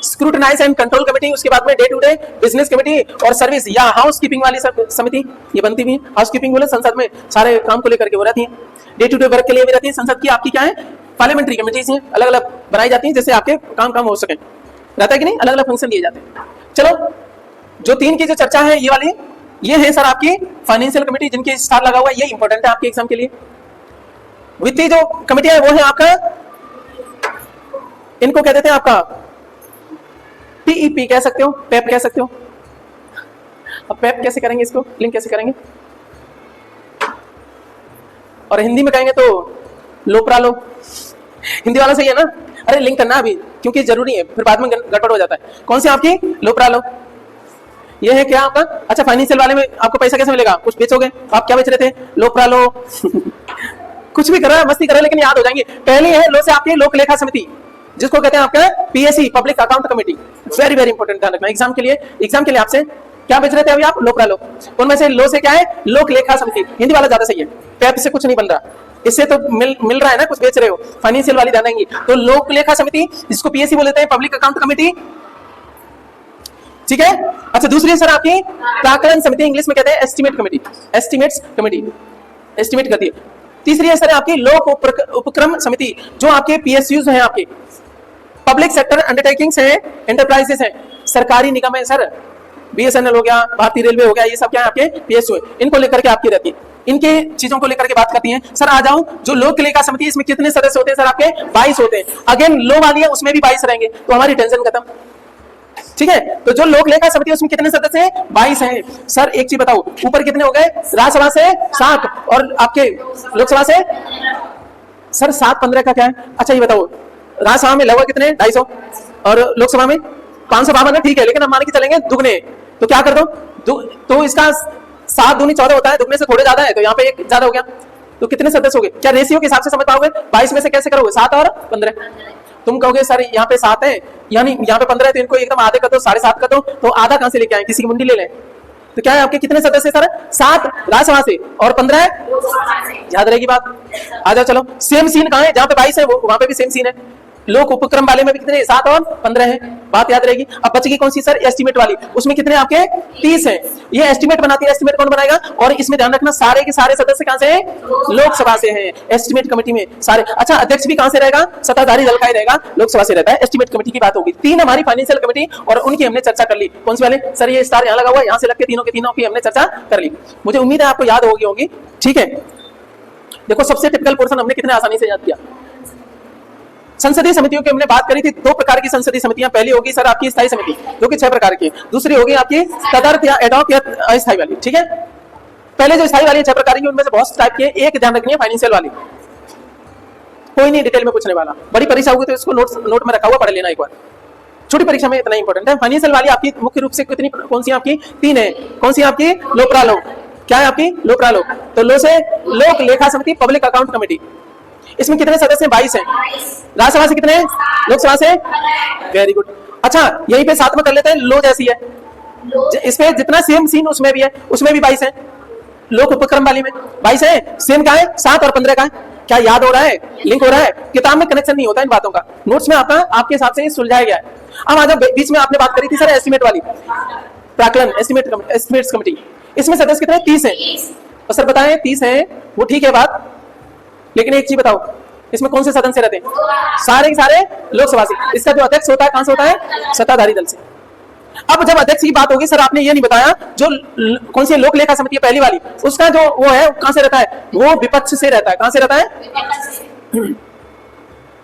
स्क्रूटनाइज एंड कंट्रोल कमेटी, उसके बाद में day to day business committee और सर्विस या हाउस कीपिंग वाली समिति ये बनती भी। हाउस कीपिंग बोले संसद में सारे काम को लेकर के वो रहती है, डे टू डे वर्क के लिए भी रहती है। संसद की आपकी क्या है? पार्लियामेंट्री कमेटीज हैं, अलग अलग बनाई जाती हैं जैसे आपके काम हो सके, रहता है कि नहीं, अलग अलग फंक्शन दिए जाते हैं। चलो, जो 3 की जो चर्चा है ये वाली, ये है सर आपकी फाइनेंशियल कमेटी, जिनकी स्टार लगा हुआ है, ये इंपॉर्टेंट है आपके एग्जाम के लिए। वित्तीय जो कमेटी है वो है आपका, इनको कह देते हैं आपका पीईपी कह सकते हो, पेप कह सकते हो। अब पेप कैसे करेंगे, इसको लिंक कैसे करेंगे? और हिंदी में कहेंगे तो लोपरा लो। हिंदी वाला सही है ना? अरे लिंक करना अभी, क्योंकि जरूरी है, फिर बाद में गड़बड़ हो जाता है। कौन सी आपकी? लोपरा लो। ये है क्या आपका? अच्छा, फाइनेंशियल वाले में आपको पैसा कैसे मिलेगा? कुछ बेचोगे? आप क्या बेच रहे थे? लोपरा लो। कुछ भी कर रहा है, मस्ती कर रहा है, लेकिन याद हो जाएंगे। पहली है लो से आपकी लोक लेखा समिति, जिसको कहते हैं आपका PSC, public account committee. Very very important, ध्यान रखना एग्जाम के लिए आपसे क्या बेच रहे थे अभी आप? लोपरा लो। उनमें से लो से क्या है? लोक लेखा समिति। हिंदी वाला ज्यादा सही है, पैप से कुछ नहीं बन रहा, इससे तो मिल रहा है ना, कुछ बेच रहे हो। फाइनेंशियल वाली जानेंगे तो लोक लेखा समिति, जिसको पीएससी बोलते हैं, पब्लिक अकाउंट कमेटी, ठीक है। अच्छा, दूसरी है सर आपकी प्राकलन समिति, इंग्लिश में कहते हैं estimate committee, estimates committee, estimate करती है। तीसरी है सर आपकी लोक उपक्रम समिति, जो आपके पीएसयूज हैं, आपके पब्लिक सेक्टर अंडरटेकिंग्स हैं, एंटरप्राइजेस हैं, सरकारी निगम है सर, बीएसएनएल हो गया, भारतीय रेलवे हो गया, ये सब क्या है आपके पीएसयू है। इनको लेकर के आपकी रहती है, इनके चीजों को लेकर के बात करती हैं। सर आ जाऊं, जो लोक लेखा समिति, इसमें कितने सदस्य होते हैं सर आपके? 22 होते हैं। अगेन लो वाली है, उसमें भी 22 रहेंगे, तो हमारी टेंशन खत्म, ठीक है। तो जो लोक लेखा समिति उसमें कितने सदस्य हैं? 22 हैं। सर एक चीज बताओ, ऊपर कितने हो गए? राज्यसभा से 7 और आपके लोकसभा से सर 7, 15 का क्या है? अच्छा ये बताओ, राज्यसभा में लगभग कितने? 250 और लोकसभा में 552 है, ठीक है, लेकिन हम मान के चलेंगे दुगने, तो क्या कर दो तो इसका 7 दूनी 14 होता है, दुगने से थोड़े ज्यादा है, तो यहाँ पे 1 ज्यादा हो गया, तो कितने सदस्य हो गए? क्या रेशियो के हिसाब से समझ पाओगे? 22 में से कैसे करोगे? 7 और 15। तुम कहोगे सर यहाँ पे 7 है, यानी यहाँ पे 15 है, तो इनको एकदम आधे कर दो, 7.5 कर दो, तो आधा कहां से लेके आए? किसी की मुंडी ले लें। तो क्या है आपके कितने सदस्य सर? 7 राज्यसभा से और 15 याद रहेगी बात। आ जाओ, चलो सेम सीन कहाँ है? जहाँ पे 22 है वहां पे भी सेम सीन है। लोक उपक्रम वाले में भी कितने? 7 और 15 है, बात याद रहेगी। अब बच गई कौन सी सर? एस्टिमेट वाली, उसमें कितने आपके? 30 है। ये एस्टिमेट बनाती है, एस्टिमेट कौन बनाएगा? और इसमें ध्यान रखना सारे के सारे सदस्य कहां से हैं? लोकसभा से हैं। एस्टिमेट कमेटी में सारे, अच्छा अध्यक्ष भी कहां से रहेगा? सत्ताधारी दल का ही रहेगा, लोकसभा से रहता है। एस्टिमेट कमेटी की बात होगी। 3 हमारी फाइनेंशियल कमेटी, और उनकी हमने चर्चा कर ली। कौन सी वाले सर? ये स्टार यहाँ लगा हुआ है, यहाँ से लग के तीनों की हमने चर्चा कर ली। मुझे उम्मीद है आपको याद होगी, ठीक है। देखो सबसे टिपिकल पोर्शन हमने कितने आसानी से याद किया। संसदीय समितियों की हमने बात करी थी, 2 प्रकार की संसदीय समितियां। पहली होगी सर आपकी स्थायी समिति, जो कि 6 प्रकार की, दूसरी होगी आपकी तदर्थ या एडॉक या अस्थायी वाली, ठीक है। पहले जो स्थायी वाली 6 प्रकार की, उनमें से बहुत टाइप की है, एक ध्यान रखनी है फाइनेंशियल वाली, कोई नहीं डिटेल में पूछने वाला। बड़ी परीक्षा होगी तो इसको नोट में रखा हुआ पढ़ लेना एक बार, छोटी परीक्षा में इतना इंपॉर्टेंट है। फाइनेंशियल वाली आपकी मुख्य रूप से कितनी, कौन सी आपकी? 3 है। कौन सी आपकी? लोपरा लो। क्या है आपकी? लोपरा लो। तो लो से लोक लेखा समिति, पब्लिक अकाउंट कमेटी, इसमें कितने सदस्य हैं? 22 हैं। राज्यसभा से कितने? लोकसभा से? Very good. अच्छा यहीं पे साथ में कर लेते हैं, लो जैसी है, इसमें जितना सेम सीन उसमें भी है, उसमें भी 22 है। लोक उपक्रम वाली में 22 है, सेम का है 7 और 15 का है। क्या याद हो रहा है? लिंक हो रहा है? किताब में कनेक्शन नहीं होता इन बातों का, नोट्स में आपके हिसाब से सुलझाया गया है। अब आज बीच में आपने बात करी थी सर एस्टिमेट वाली, प्राक्कलन एस्टिमेट्स कमेटी, इसमें सदस्य कितने 30 हैं, और सर बताएं 30 हैं वो ठीक है बात, लेकिन एक चीज बताओ इसमें कौन से सदन से रहते हैं? सारे के सारे लोकसभा से। इसका जो अध्यक्ष होता है कहां से होता है? सत्ताधारी दल से। अब जब अध्यक्ष की बात होगी, सर आपने ये नहीं बताया जो कौन सी लोक लेखा समिति है पहली वाली, उसका जो वो है कहां से रहता है? वो विपक्ष से रहता है। कहां से रहता है?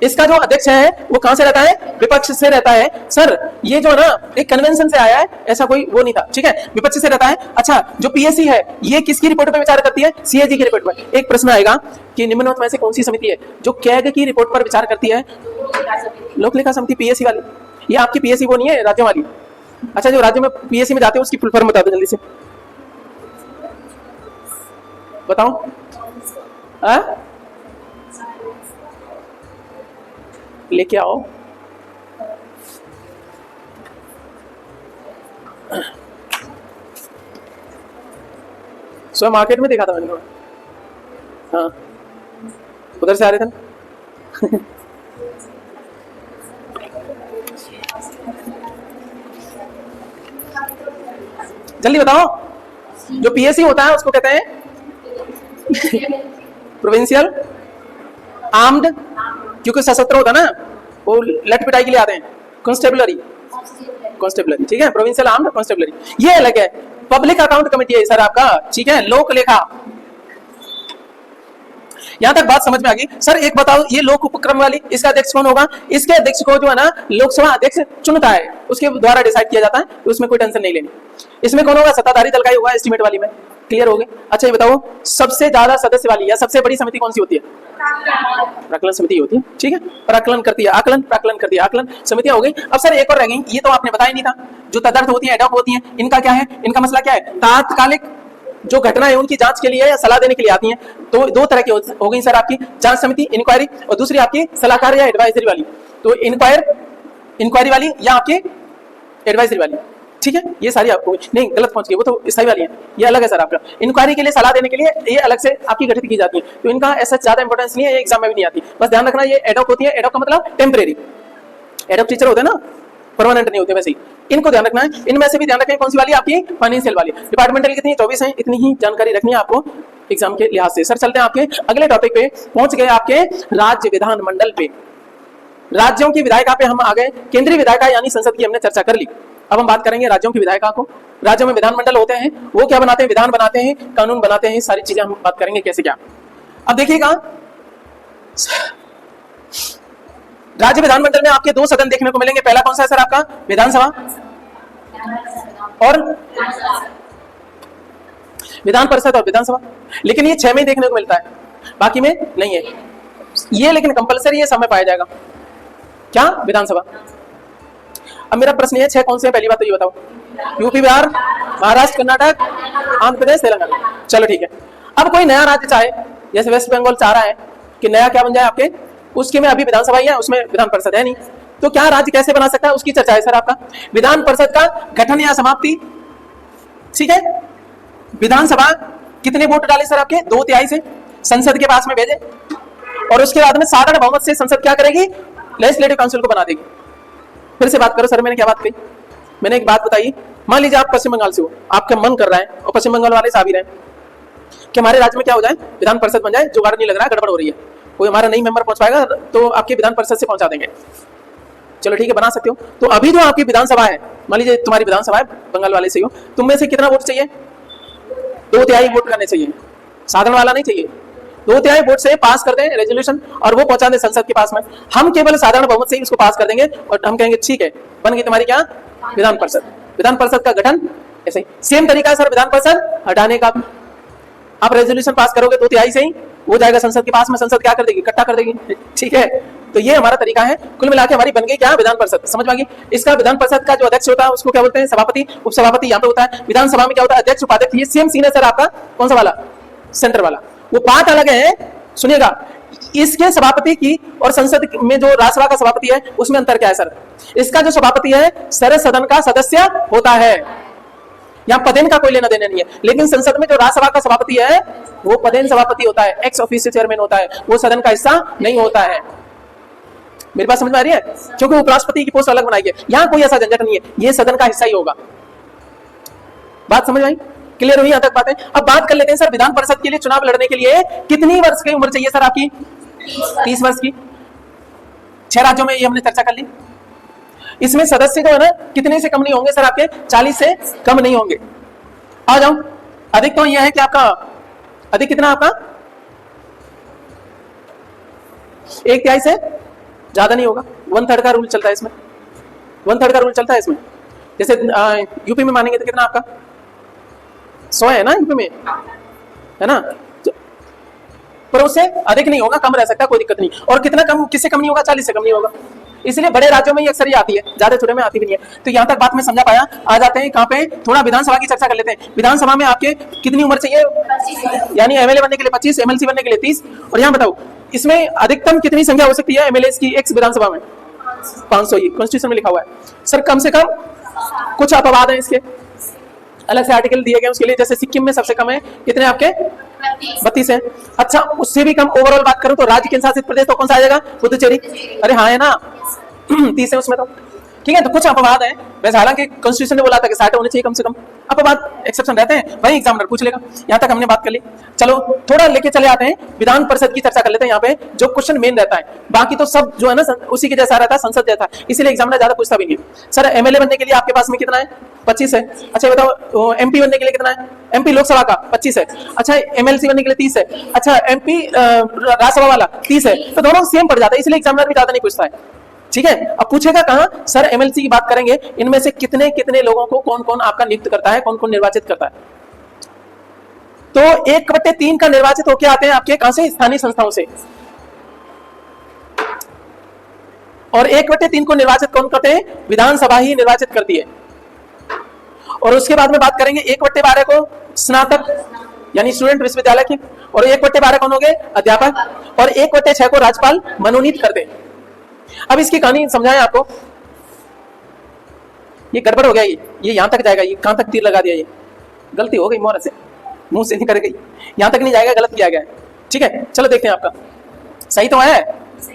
इसका जो अध्यक्ष है वो कहां से रहता है? विपक्ष से रहता है। सर ये जो ना एक कन्वेंशन से आया है, ऐसा कोई वो नहीं था, ठीक है, विपक्ष से रहता है। अच्छा, जो पीएससी है ये किसकी रिपोर्ट पर विचार करती है? सीएजी की रिपोर्ट पर। एक प्रश्न आएगा कि निम्नलिखित में से कौन सी समिति है जो कैग की रिपोर्ट पर विचार करती है? लोक लेखा समिति, पीएससी वाली। ये आपकी पीएससी वो नहीं है राज्यों वाली। अच्छा, जो राज्यों में पीएससी में जाते हैं उसकी फुल फॉर्म बता दो जल्दी से, बताओ। लेके आओ। सो मार्केट में देखा था मैंने, हाँ उधर से आ रहे थे ना। जल्दी बताओ। जो पीएससी होता है उसको कहते हैं प्रोविंशियल आर्म्ड, क्योंकि सशस्त्र होता है ना, वो लट पिटाई के लिए आते हैं। कॉन्स्टेबलरी, कॉन्स्टेबलरी, ठीक है, प्रोविंशियल आर्म्ड कॉन्स्टेबलरी, ये अलग है। पब्लिक अकाउंट कमेटी है सर आपका, ठीक है, लोक लेखा। यहां तक बात समझ में आ गई। सर एक बताओ, ये लोक उपक्रम वाली, इसका अध्यक्ष कौन होगा? इसके अध्यक्ष को जो है ना लोकसभा अध्यक्ष चुनता है, उसके द्वारा डिसाइड किया जाता है, तो उसमें कोई टेंशन नहीं लेनी। इसमें कौन होगा? सत्ताधारी दल का ही होगा, एस्टीमेट वाली में। क्लियर हो गई? अच्छा ये बताओ, सबसे ज्यादा सदस्य वाली या सबसे बड़ी समिति कौन सी होती है? प्राक्कलन समिति होती है, ठीक है, प्राक्कलन करती है, आकलन, प्राक्कलन करती है, आकलन समितियां हो गई। अब सर एक और रह गई, ये तो आपने बताया नहीं था, जो तदर्थ होती है, एडॉक होती है, इनका क्या है? इनका मसला क्या है? तात्कालिक जो घटना है उनकी जांच के लिए या सलाह देने के लिए आती हैं। तो दो तरह की हो गई सर आपकी, जांच समिति इंक्वायरी, और दूसरी आपकी सलाहकार या एडवाइजरी वाली। तो इंक्वायरी वाली या आपकी एडवाइजरी वाली, ठीक है, ये सारी आपको नहीं गलत पहुंच गई, वो तो स्थायी वाली है, ये अलग है सर आपका। इंक्वायरी के लिए सलाह देने के लिए ये अलग से आपकी गठित की जाती है, तो इनका ऐसा ज्यादा इंपॉर्टेंस नहीं है, ये एग्जाम में भी नहीं आती। बस ध्यान रखना ये एडॉक होती है, एडॉक का मतलब टेम्परेरी, एडॉक टीचर होते हैं ना, परमानेंट नहीं होते, वैसे ही इनको ध्यान रखना है। इनमें से भी ध्यान रखें कौन सी वाली? आपकी फाइनेंशियल वाली। डिपार्टमेंटल कितनी? 24 है, इतनी ही जानकारी रखनी है आपको एग्जाम के लिहाज से। सर चलते हैं आपके अगले टॉपिक पे, पहुंच गए आपके राज्य विधानमंडल पे। राज्यों की विधायिका पे हम आ गए, केंद्रीय विधायिका यानी संसद की हमने चर्चा कर ली। अब हम बात करेंगे राज्यों की विधायिका को। राज्यों में विधानमंडल होते हैं, वो क्या बनाते हैं? विधान बनाते हैं, कानून बनाते हैं, सारी चीजें हम बात करेंगे कैसे क्या। अब देखिएगा, राज्य विधानमंडल में आपके दो सदन देखने को मिलेंगे। पहला कौन सा है सर आपका? विधानसभा और विधान परिषद और विधानसभा। लेकिन ये 6 में ही देखने को मिलता है, बाकी में नहीं है ये, लेकिन कंपलसरी ये समय पाया जाएगा। क्या? विधानसभा। अब मेरा प्रश्न ये 6 कौन से हैं? पहली बात तो ये बताओ। यूपी, बिहार, महाराष्ट्र, कर्नाटक, आंध्र प्रदेश, तेलंगाना। चलो ठीक है। अब कोई नया राज्य चाहे, जैसे वेस्ट बंगाल चाह रहा है कि नया क्या बन जाए आपके, उसके में अभी विधानसभा ही है, उसमें विधान परिषद है नहीं, तो क्या राज्य कैसे बना सकता है, उसकी चर्चा है सर आपका। विधान परिषद का गठन या समाप्ति, ठीक है। विधानसभा कितने वोट डाले सर आपके? 2/3 से संसद के पास में भेजे, और उसके बाद में साधारण बहुमत से संसद क्या करेगी? लेजिस्लेटिव काउंसिल को बना देगी। फिर से बात करो सर, मैंने क्या बात कही? मैंने एक बात बताई, मान लीजिए आप पश्चिम बंगाल से हो, आपका मन कर रहा है, और पश्चिम बंगाल वाले साबिर हैं कि हमारे राज्य में क्या हो जाए? विधान परिषद बन जाए। जुगाड़ नहीं लग रहा है, गड़बड़ हो रही है, कोई हमारा नई मेंबर पहुंच पाएगा तो आपके विधान परिषद से पहुंचा देंगे। चलो ठीक है, बना सकते हो। तो अभी जो आपकी विधानसभा है, मान लीजिए तुम्हारी विधानसभा है, बंगाल वाले से हो, तुम में से कितना वोट चाहिए? 2/3 वोट करने चाहिए, साधारण वाला नहीं चाहिए। 2/3 वोट से पास कर दें रेजोल्यूशन, और वो पहुंचा दें संसद के पास में। हम केवल साधारण बहुमत से ही उसको पास कर देंगे, और हम कहेंगे ठीक है, बन गई तुम्हारी क्या? विधान परिषद। विधान परिषद का गठन ऐसे ही सेम तरीका है सर विधान परिषद हटाने का। आप रेजोल्यूशन पास करोगे 2/3 से ही, वो जाएगा संसद के पास में, संसद क्या कर देगी? इकट्ठा कर देगी, ठीक है। तो ये हमारा तरीका है। कुल मिला के हमारी बन गई क्या? विधान परिषद। समझ में आ गई? इसका विधान परिषद का जो अध्यक्ष होता है उसको क्या बोलते हैं? सभापति। उपसभापति यहाँ पे होता है। विधानसभा में क्या होता है? अध्यक्ष, उपाध्यक्ष। ये सेम सीन है सर आपका, कौन सा वाला? सेंटर वाला। वो बात अलग है, सुनिएगा, इसके सभापति की और संसद में जो राज्यसभा का सभापति है उसमें अंतर क्या है सर? इसका जो सभापति है सर सदन का सदस्य होता है, यहाँ पदेन का कोई लेना देना नहीं है। लेकिन संसद में जो राज्यसभा का सभापति है वो पदेन सभापति होता है, एक्स ऑफिशियो चेयरमैन होता है, वो सदन का हिस्सा नहीं होता है। मेरी बात समझ में आ रही है? क्योंकि उपराष्ट्रपति की पोस्ट अलग बनाई है, यहाँ कोई ऐसा झंझट नहीं है, ये सदन का हिस्सा ही होगा। बात समझ में आई? क्लियर हुई यहाँ तक बातें? अब बात कर लेते हैं सर, विधान परिषद के लिए चुनाव लड़ने के लिए कितनी वर्ष की उम्र चाहिए सर आपकी? 30 वर्ष की। 6 राज्यों में ये हमने चर्चा कर ली। इसमें सदस्य जो है ना कितने से कम नहीं होंगे सर आपके? 40 से कम नहीं होंगे। आ जाओ, अधिक तो यह है कि आपका अधिक कितना आपका? 1/3 से ज्यादा नहीं होगा। 1/3 का रूल चलता है इसमें, 1/3 का रूल चलता है इसमें। जैसे यूपी में मानेंगे तो कितना आपका? 100 है ना यूपी में, है ना? पर उससे अधिक नहीं होगा, कम रह सकता है, कोई दिक्कत नहीं। और कितना कम, किससे कम नहीं होगा? 40 से कम नहीं होगा। इसलिए बड़े राज्यों में ये अक्सर ही आती है, ज्यादा छोटे में आती भी नहीं है। तो यहाँ तक बात में समझा पाया। आ जाते हैं कहाँ पे, थोड़ा विधानसभा की चर्चा कर लेते हैं। विधानसभा में आपके कितनी उम्र चाहिए? यानी एमएलए बनने के लिए 25, एमएलसी बनने के लिए 30। और यहाँ बताओ इसमें अधिकतम कितनी संख्या हो सकती है एमएलए की एक विधानसभा में? 500 ही कॉन्स्टिट्यूशन में लिखा हुआ है सर। कम से कम कुछ अपवाद है इसके, अलग से आर्टिकल दिए गए उसके लिए। जैसे सिक्किम में सबसे कम है, कितने आपके? 32 है। अच्छा, उससे भी कम ओवरऑल बात करूं तो राज्य केंद्र शासित प्रदेश तो कौन सा आ जाएगा? पुदुचेरी। अरे हाँ है ना, 30 है उसमें तो। ठीक है, तो कुछ अपवाद है वैसे, हालांकि कॉन्स्टिट्यूशन ने बोला था कि 60 होने चाहिए कम से कम। अपवाद एक्सेप्शन रहते हैं, वही एग्जामिनर पूछ लेगा। यहाँ तक हमने बात कर ली। चलो थोड़ा लेके चले आते हैं, विधान परिषद की चर्चा कर लेते हैं। यहाँ पे जो क्वेश्चन मेन रहता है, बाकी तो सब जो है ना उसी के जैसा रहता है, संसद जैसा, इसलिए एग्जामिनर ज्यादा पूछता भी नहीं। सर एमएलए बनने के लिए आपके पास में कितना है? 25 है। अच्छा बताओ एमपी बनने के लिए कितना है? एमपी लोकसभा का 25 है। अच्छा एमएलसी बनने के लिए 30 है। अच्छा एमपी राज्यसभा वाला 30 है। तो दोनों सेम पड़ जाता है, इसलिए एग्जामिनर भी ज्यादा नहीं पूछता है। ठीक है, अब पूछेगा कहां सर? एमएलसी की बात करेंगे, इनमें से कितने कितने लोगों को कौन कौन आपका नियुक्त करता है, कौन कौन निर्वाचित करता है? तो 1/3 का निर्वाचित होके आते हैं आपके कहां से? स्थानीय संस्थाओं से। और 1/3 को निर्वाचित कौन करते हैं? विधानसभा ही निर्वाचित करती है। और उसके बाद में बात करेंगे 1/12 को स्नातक यानी स्टूडेंट विश्वविद्यालय की, और 1/12 कौन हो गए? अध्यापक, और 1/6 को राज्यपाल मनोनीत करते हैं। अब इसकी कहानी समझाएं आपको। ये गड़बड़ हो गया, ये यहां तक जाएगा, ये कहां तक तीर लगा दिया, ये गलती हो गई, मोहर से मुंह से नहीं कर गई, यहां तक नहीं जाएगा, गलत किया गया है। ठीक है, चलो देखते हैं आपका सही तो है,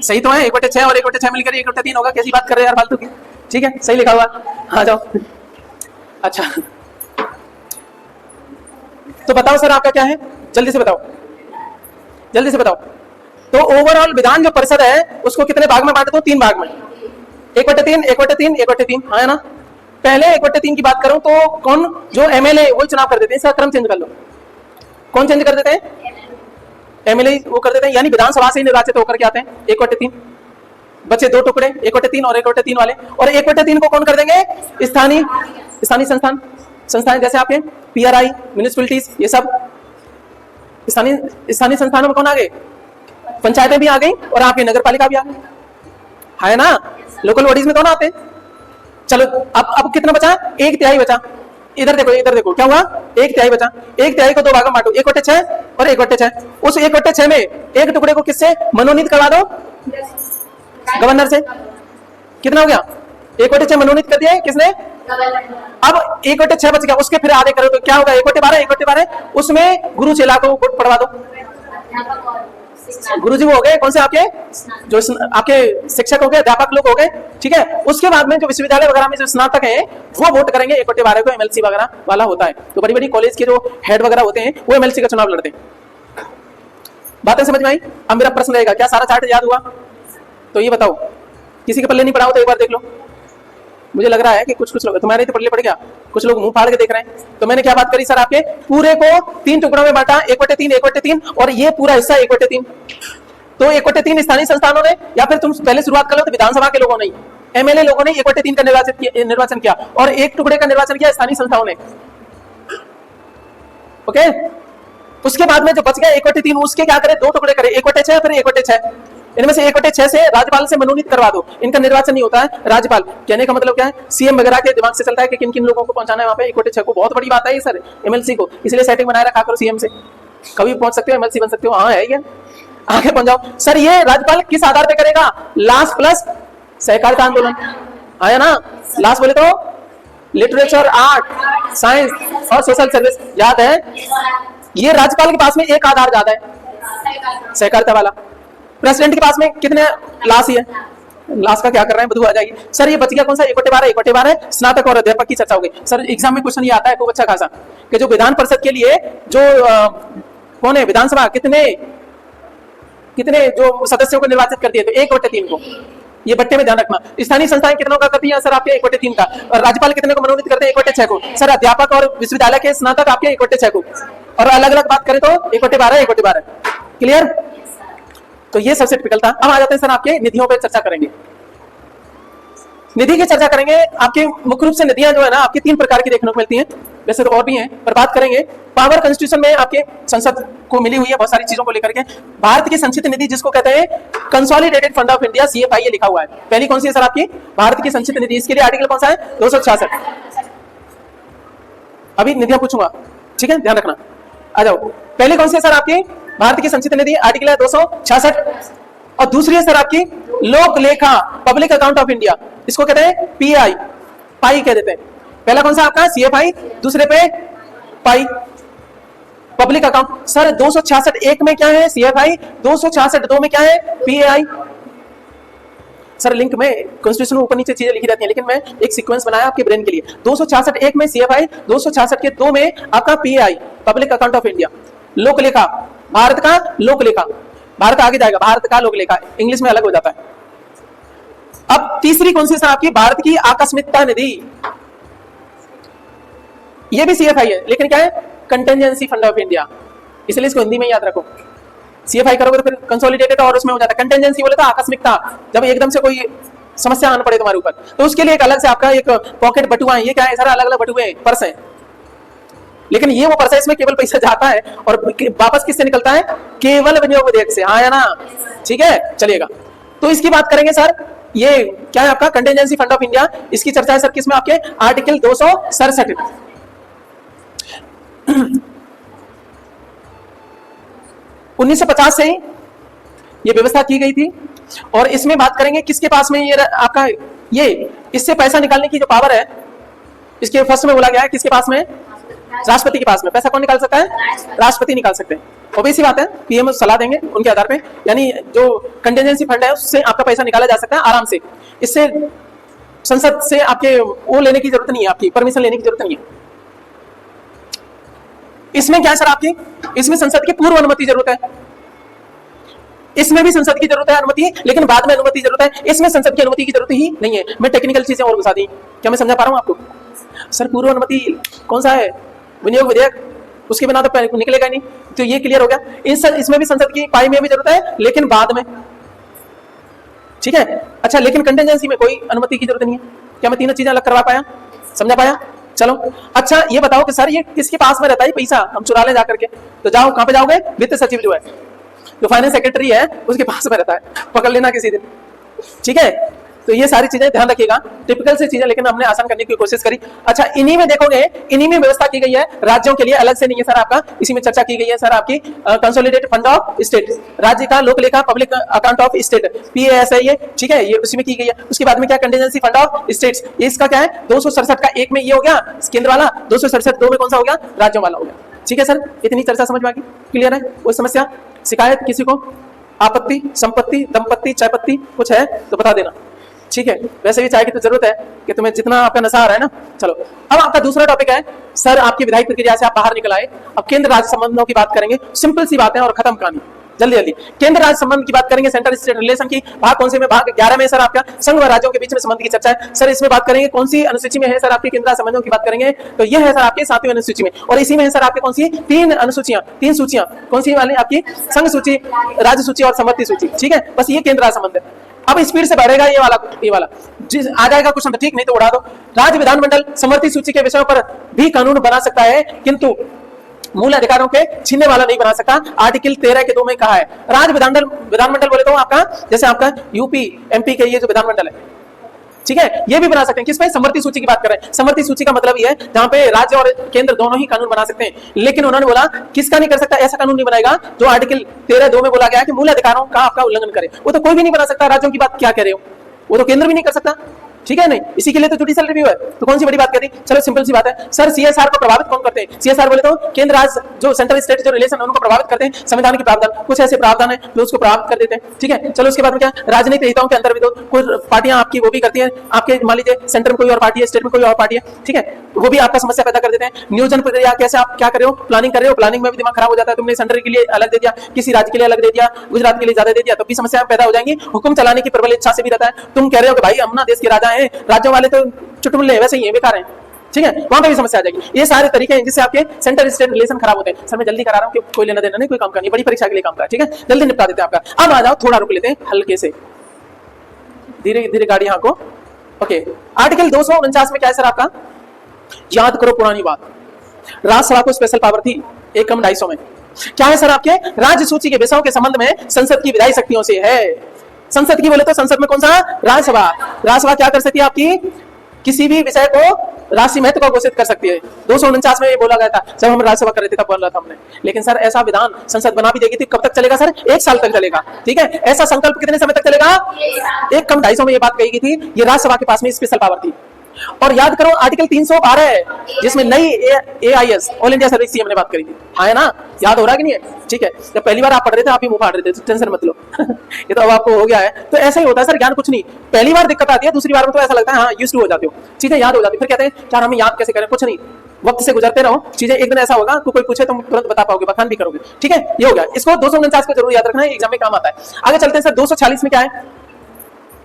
सही तो है। 1/6 और 1/6 मिलकर 1/3 होगा। कैसी बात कर रहे हैं यार फालतू की? ठीक है, सही लिखा हुआ। आ जाओ। अच्छा तो बताओ सर आपका क्या है? जल्दी से बताओ, जल्दी से बताओ। तो ओवरऑल विधान जो परिषद है उसको कितने भाग में बांट दो? 3 भाग में। 1/3, 1/3, 1/3, हाँ है ना? पहले 1/3 की बात करूं तो कौन? जो एमएलए वो चुनाव कर देते हैं। इसका क्रम चेंज कर लो। कौन चेंज कर देते हैं? एमएलए वो कर देते हैं, यानी विधानसभा से निर्वाचित होकर के आते हैं। 1/3 बचे 2 टुकड़े, 1/3 और 1/3 वाले। और 1/3 को कौन कर देंगे? स्थानीय संस्थान, संस्थाएं जैसे आपके पीआरआई, म्युनिसिपैलिटीज, ये सब स्थानीय संस्थानों में कौन आ गए? पंचायतें भी आ गई और आपकी नगर पालिका भी आ गई, है ना? लोकल बॉडीज में कौन आते हैं? चलो अब कितना बचा? 1/3 बचा। इधर देखो, इधर देखो क्या हुआ? 1/3 बचा। 1/3 को 2 भागों में बांटो, 1/6 और 1/6। उस 1/6 में एक टुकड़े को किससे मनोनीत करवा दो? गवर्नर से। कितना हो गया? 1/6 मनोनीत कर दिया किसने? अब 1/6 बच गया, उसके फिर आधे करो तो क्या होगा? 1/12, 1/12, उसमें गुरु चेला को वोट पड़वा दो। गुरुजी वो हो गए कौन से? आपके जो आपके शिक्षक हो गए, अध्यापक लोग हो गए। ठीक है, उसके बाद में जो विश्वविद्यालय वगैरह में जो स्नातक है वो वोट करेंगे। 1/12 को एमएलसी वगैरह वाला होता है। तो बड़ी बड़ी कॉलेज के जो हेड वगैरह होते हैं वो एमएलसी का चुनाव लड़ते हैं। बातें समझ में आई? अब मेरा प्रश्न रहेगा, क्या सारा चार्ट याद हुआ? तो ये बताओ, किसी के पल्ले नहीं पड़ा हो तो एक बार देख लो। मुझे लग रहा है कि कुछ लोग तुम्हारे तो पल्ले पड़ गया, कुछ लोग मुंह फाड़ के देख रहे हैं। तो मैंने क्या बात करी सर? आपके पूरे को 3 टुकड़ों में बांटा, 1/3, 1/3 और ये पूरा हिस्सा 1/3। तो 1/3 स्थानीय संस्थानों ने, या फिर तुम पहले शुरुआत कर लो तो विधानसभा के लोगों ने, एमएलए लोगों ने 1/3 का निर्वाचन किया और 1 टुकड़े का निर्वाचन किया स्थानीय संस्थाओं ने। ओके, उसके बाद में जो बच गया 1/3, उसके क्या करे? 2 टुकड़े करे, 1/6 फिर 1/6। इनमें से 1/6 से राज्यपाल से मनोनीत करवा दो। इनका निर्वाचन नहीं होता है, राज्यपाल। कहने का मतलब क्या है? सीएम वगैरह के दिमाग से चलता है कि किन किन लोगों को पहुंचाना है वहां पे 1/6 को। बहुत बड़ी बात है ये सर एमएलसी को, इसलिए सेटिंग बनाए रखा करो सीएम से। कभी पहुंच सकते हो, एमएलसी बन सकते हो। हाँ है ये, आगे पहुंच जाओ। सर ये राज्यपाल किस आधार पे करेगा? लास्ट प्लस सहकारिता आंदोलन, आया ना? लास्ट बोले तो लिटरेचर, आर्ट, साइंस और सोशल सर्विस, याद है? ये राज्यपाल के पास में एक आधार ज्यादा है, सहकारिता वाला। प्रेसिडेंट के पास में कितने लाश ही है? लास्ट का क्या कर रहे हैं, बदबू आ जाएगी। सर ये बच गया कौन सा, एक बार है स्नातक और अध्यापक की चर्चा हो गई। सर एग्जाम में क्वेश्चन ये आता है खूब अच्छा खासा कि जो विधान परिषद के लिए जो कौन है विधानसभा कितने जो सदस्यों को निर्वाचित करती है, तो 1/3 को, ये बट्टे में ध्यान रखना। स्थानीय संस्थाएं कितनों का करती हैं सर आपके 1/3 का, और राज्यपाल कितने को मनोनीत करते हैं 1/6 को। सर अध्यापक और विश्वविद्यालय के स्नातक आपके 1/6 को, और अलग अलग बात करें तो 1/12 क्लियर। तो ये सबसे टिपिकल था। अब आ जाते हैं सर आपके निधियों पे चर्चा करेंगे। निधि की चर्चा करेंगे। आपके मुख्य रूप से नदियां जो है ना आपकी 3 प्रकार की देखने को मिलती हैं, वैसे तो और भी हैं पर बात करेंगे। पावर कॉन्स्टिट्यूशन में आपके संसद को मिली हुई है बहुत सारी चीजों को लेकर के। भारत की संचित निधि जिसको कहते हैं consolidated fund of India, CFI ये लिखा हुआ है। पहली कौन सी है सर आपकी, भारत की संचित निधि। इसके लिए आर्टिकल कौन सा है, 266। अभी निधियां पूछूंगा, ठीक है, ध्यान रखना। आ जाओ, पहले कौन सी है सर आपकी भारत की संचित निधि, आर्टिकल है 266। और दूसरी है सर आपकी लोक लेखा, पब्लिक अकाउंट ऑफ इंडिया, इसको कहते हैं PI, पाई कह देते हैं। पहला कौन सा आपका CFI, दूसरे पे पाई, पब्लिक अकाउंट। सर 266 एक में क्या है CFI, 266 दो में क्या है PAI। सर लिंक में कॉन्स्टिट्यूशन में ऊपर नीचे चीजें लिखी रहती हैं, लेकिन मैं एक सीक्वेंस बनाया आपके ब्रेन के लिए। 266 एक में CFI, 266 के दो में आपका PAI, public account of India. लोक लेखा, भारत का लोक लेखा, भारत आगे जाएगा, भारत का लोक लेखा, इंग्लिश में अलग हो जाता है। अब तीसरी कौन सी सर आपकी, भारत की आकस्मिकता निधि, ये भी CFI है, लेकिन क्या है कंटेंजेंसी फंड ऑफ इंडिया, इसलिए इसको हिंदी में याद रखो। CFI करोगे तो फिर कंसोलिडेटेड और उसमें हो जाता है। कंटेंजेंसी बोले तो आकस्मिकता, जब एकदम से कोई समस्या आना पड़े तुम्हारे ऊपर, तो उसके लिए एक अलग से आपका एक पॉकेट बटुआ है। ये क्या है सर, अलग अलग बटुए पर्स है, लेकिन ये वो पर्स है इसमें केवल पैसा जाता है और वापस किससे निकलता है, केवल विनियोग विधेयक से। हाँ या ना, ठीक है, चलिएगा। तो इसकी बात करेंगे सर, ये क्या है आपका कंटेंजेंसी फंड ऑफ इंडिया। इसकी चर्चा है सर किसमें, आपके आर्टिकल 267। 1950 से ये व्यवस्था की गई थी, और इसमें बात करेंगे किसके पास में ये आपका ये इससे पैसा निकालने की जो पावर है, इसके फर्स्ट में बोला गया है किसके पास में, राष्ट्रपति के पास में। पैसा कौन निकाल सकता है, राष्ट्रपति निकाल सकते हैं। ऑब्वियस सी बात है, PM सलाह देंगे उनके आधार पे, यानी जो कंटेंजेंसी फंड है उससे आपका पैसा निकाला जा सकता है आराम से। इससे संसद से आपके वो लेने की जरूरत नहीं है, आपकी परमिशन लेने की जरूरत नहीं है। इसमें क्या है सर आपकी, इसमें संसद की पूर्व अनुमति जरूरत है, इसमें भी संसद की जरूरत है अनुमति, लेकिन बाद में अनुमति जरूरत है। इसमें संसद की अनुमति की जरूरत ही नहीं है। मैं टेक्निकल चीजें और घुसा दी, क्या मैं समझा पा रहा हूं आपको। सर पूर्व अनुमति कौन सा है, विनियोग विधेयक, उसके बिना तो निकलेगा नहीं। तो ये क्लियर हो गया। इसमें भी संसद की पाई में भी जरूरत है, लेकिन बाद में, ठीक है। अच्छा, लेकिन कंटेंजेंसी में कोई अनुमति की जरूरत नहीं है। क्या मैं तीनों चीजें अलग करवा पाया, समझा पाया। चलो अच्छा, ये बताओ कि सर ये किसके पास में रहता है पैसा, हम चुरा ले जाकर के, तो जाओ कहां पे जाओगे, वित्त सचिव जो है, जो फाइनेंस सेक्रेटरी है, उसके पास में रहता है, पकड़ लेना किसी दिन, ठीक है। तो ये सारी चीजें ध्यान रखिएगा, टिपिकल से चीजें, लेकिन हमने आसान करने की कोशिश करी। अच्छा, इन्हीं में देखोगे, इन्हीं में व्यवस्था की गई है, राज्यों के लिए अलग से नहीं है सर आपका। इसी में चर्चा की गई है सर आपकी कंसोलिडेटेड फंड ऑफ स्टेट, राज्य का लोक लेखा, public account of state, PAS है ये, ठीक है, ये उसी में की गई है। उसके बाद में क्या, कंटेंजेंसी फंड ऑफ स्टेट्स, ये इसका क्या है 267 का एक में ये हो गया केंद्र वाला, 267 दो में कौन सा हो गया, राज्यों वाला हो गया। ठीक है सर, इतनी चर्चा समझ में आ गई, क्लियर है। कोई समस्या, शिकायत किसी को, आपत्ति, संपत्ति, दंपत्ति, चायपत्ती कुछ है तो बता देना, ठीक है। वैसे भी चाय की तो जरूरत है कि तुम्हें जितना आपका नशा आ रहा है ना। चलो, अब आपका दूसरा टॉपिक है सर, आपकी विधायी प्रक्रिया से आप बाहर निकल आए, अब केंद्र राज्य संबंधों की बात करेंगे। सिंपल सी बात है और खत्म कहानी, जल्दी जल्दी। केंद्र राज्य संबंध की बात करेंगे, सेंट्रल स्टेट रिलेशन की। भाग कौन से में, भाग 11 में सर आपका संघ व राज्यों के बीच में संबंध की चर्चा है। सर इसमें बात करेंगे कौन सी अनुसूची में है सर आपके केंद्र राज्य संबंधों की बात करेंगे, तो ये है सर आपके 7वीं अनुसूची में। और इसी में है सर आपके कौन सी 3 अनुसूचियां, 3 सूचियां, कौन सी वाली आपकी, संघ सूची, राज्य सूची और संमति सूची, ठीक है। बस ये केंद्र राज्य संबंध है। अब स्पीड से बढ़ेगा ये वाला जिस आ जाएगा क्वेश्चन तो ठीक, नहीं तो उड़ा दो। राज्य विधानमंडल समवर्ती सूची के विषयों पर भी कानून बना सकता है, किंतु मूल अधिकारों के छीनने वाला नहीं बना सकता। आर्टिकल 13 के 2 में कहा है। राज्य विधानमंडल बोले तो आपका, जैसे आपका यूपी MP के ये जो विधानमंडल है, ठीक है, ये भी बना सकते हैं। किसमें, समवर्ती सूची की बात कर रहे हैं। समवर्ती सूची का मतलब ये है जहां पे राज्य और केंद्र दोनों ही कानून बना सकते हैं, लेकिन उन्होंने बोला किसका नहीं कर सकता, ऐसा कानून नहीं बनाएगा जो आर्टिकल 13(2) में बोला गया है कि मूल अधिकारों का आपका उल्लंघन करे। वो तो कोई भी नहीं बना सकता। राज्यों की बात क्या कह रहे हो, वो तो केंद्र भी नहीं कर सकता, ठीक है नहीं, इसी के लिए तो जुडिशियल रिव्यू है। तो कौन सी बड़ी बात करी, चलो सिंपल सी बात है सर। सीएसआर को प्रभावित कौन करते हैं, सीएसआर बोले तो केंद्र राज्य जो सेंट्रल स्टेट जो रिलेशन उनको प्रभावित करते हैं संविधान के प्रावधान, कुछ ऐसे प्रावधान है जो उसको प्रभावित कर देते हैं। ठीक है, चलो उसके बाद में क्या, राजनीतिक हितों के अंतर विरोध, कुछ पार्टियां आपकी वो भी करती हैं, आपके मान लीजिए सेंटर में कोई और पार्टी है, स्टेट में कोई और पार्टी है, ठीक है, वो भी आपका समस्या पैदा कर देते हैं। नियोजन प्रक्रिया कैसे आप क्या कर रहे हो, प्लानिंग कर रहे हो, प्लानिंग में भी दिमाग खराब हो जाता है। तुमने सेंटर के लिए अलग दे दिया, किसी राज्य के लिए अलग दे दिया, गुजरात के लिए ज्यादा दे दिया, तो भी समस्या पैदा हो जाएंगी। हुक्म चलाने की प्रबल इच्छा से भी रहता है। तुम कह रहे हो कि भाई हम ना देश के राजा हैं, राज्यों वाले तो चुटकुले वैसे ही हैं, बेकार हैं, ठीक है, वहां पे भी समस्या आ जाएगी। ये सारे तरीके हैं जिससे आपके सेंटर स्टेट रिलेशन खराब होते हैं। सर मैं जल्दी करा रहा हूं कि कोई लेना देना नहीं, कोई काम का नहीं, बड़ी परीक्षा के लिए काम का, ठीक है, जल्दी निपटा देते हैं आपका। अब आ जाओ, थोड़ा रुक लेते हैं हल्के से, धीरे धीरे गाड़ी यहाँ को। ओके, आर्टिकल 249 में क्या है सर आपका, याद करो पुरानी बात, राज्यसभा को स्पेशल पावर थी 1/250 में। क्या है सर आपके, राज्य सूची के विषयों के संबंध में संसद की विधायी शक्तियों से है। संसद की बोले तो संसद में कौन सा, राज्यसभा। राज्यसभा क्या कर सकती है आपकी, किसी भी विषय को राष्ट्रीय महत्व का घोषित कर सकती है। 249 में ये बोला गया था, जब हम राज्यसभा कर रहे थे तब बोल रहा था हमने। लेकिन सर ऐसा विधान संसद बना भी देगी थी, कब तक चलेगा सर, 1 साल तक चलेगा, ठीक है। ऐसा संकल्प कितने समय तक चलेगा, 1/250 में ये बात कही गई थी। ये राज्यसभा के पास में स्पेशल पावर थी। और याद करो आर्टिकल 312 है जिसमें नई एआईएस ऑल इंडिया सर्विस की हमने बात करी थी, हाँ है ना, याद हो रहा है कि नहीं है, ठीक है। जब पहली बार आप पढ़ रहे थे आप ही मुंह फाड़ रहे थे, तो टेंशन मत लो ये तो अब आपको हो गया है। तो ऐसा ही होता है सर, ज्ञान कुछ नहीं, पहली बार दिक्कत आती है, दूसरी बार में तो ऐसा लगता है हाँ यूज्ड टू हो जाते हो, चीजें याद हो जाती है। फिर कहते हैं यार हमें याद कैसे करें, कुछ नहीं, वक्त से गुजरते रहो, चीजें एक दिन ऐसा होगा तो कोई पूछे तुम तुरंत बता पाओगे, बखान भी करोगे, ठीक है। ये हो गया, इसको 249 को जरूर याद रखना है, एग्जाम में काम आता है। आगे चलते हैं सर, 246 में क्या है,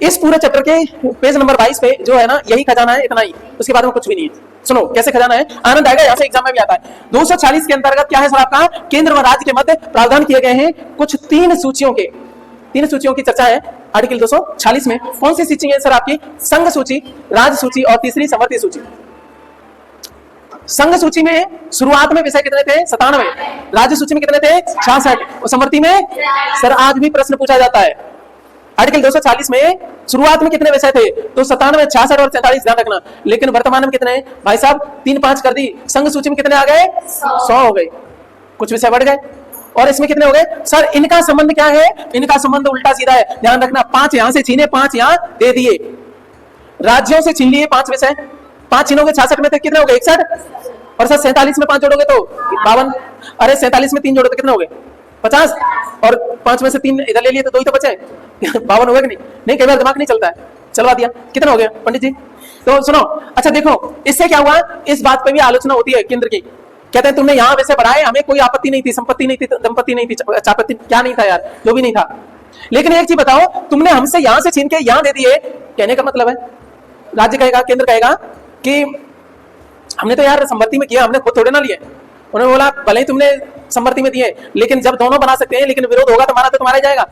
इस पूरे चैप्टर के पेज नंबर 22 पे जो है ना, यही खजाना है, इतना ही, उसके बाद में कुछ भी नहीं है। सुनो कैसे खजाना है, आनंद आएगा, यहाँ से एग्जाम में भी आता है। 240 के अंतर्गत क्या है सर आपका, केंद्र व राज्य के मध्य प्रावधान किए गए हैं कुछ 3 सूचियों की चर्चा है आर्टिकल 240 में। कौन सी सूची है सर आपकी, संघ सूची, राज्य सूची और तीसरी समवर्ती सूची। संघ सूची में शुरुआत में विषय कितने थे, 97, राज्य सूची में कितने थे, 66, और समवर्ती में सर आज भी प्रश्न पूछा जाता है। आर्टिकल 240 में शुरुआत में कितने विषय थे, तो 97, 66 और 43, ध्यान रखना। लेकिन वर्तमान में कितने हैं भाई साहब, 3-5 कर दी, संघ सूची में कितने आ गए, 100 हो गए, कुछ विषय बढ़ गए। और इसमें कितने हो गए सर, इनका संबंध क्या है, इनका संबंध उल्टा सीधा है, ध्यान रखना। 5 यहां से छीने, 5 यहां दे दिए, राज्यों से छीन लिए 5 विषय, 5 छीनोगे 66 में कितने हो गए, 61, और सर 47 में 5 जोड़ोगे तो 52, अरे 47 में 3 जोड़ो तो कितने हो गए, 50, और 5 में से 3 इधर ले लिए तो 2 ही तो बचे 52 हो गए कि नहीं, कई बार दिमाग नहीं चलता है, चलवा दिया, कितना हो गया पंडित जी। तो सुनो, अच्छा देखो इससे क्या हुआ, इस बात पे भी आलोचना होती है केंद्र की, कहते हैं तुमने यहाँ वैसे बढ़ाए, हमें कोई आपत्ति नहीं थी, संपत्ति नहीं थी, दंपत्ति नहीं थी, चापत्ति क्या नहीं था यार, जो भी नहीं था। लेकिन एक चीज बताओ, तुमने हमसे यहां से छीन के यहां दे दिए, कहने का मतलब है राज्य कहेगा, केंद्र कहेगा कि हमने तो यार संपत्ति में किया, हमने खुद थोड़े ना लिए। उन्होंने बोला भले ही तुमने संपत्ति में दिए, लेकिन जब दोनों बना सकते हैं, लेकिन विरोध होगा तो तुम्हारा जाएगा,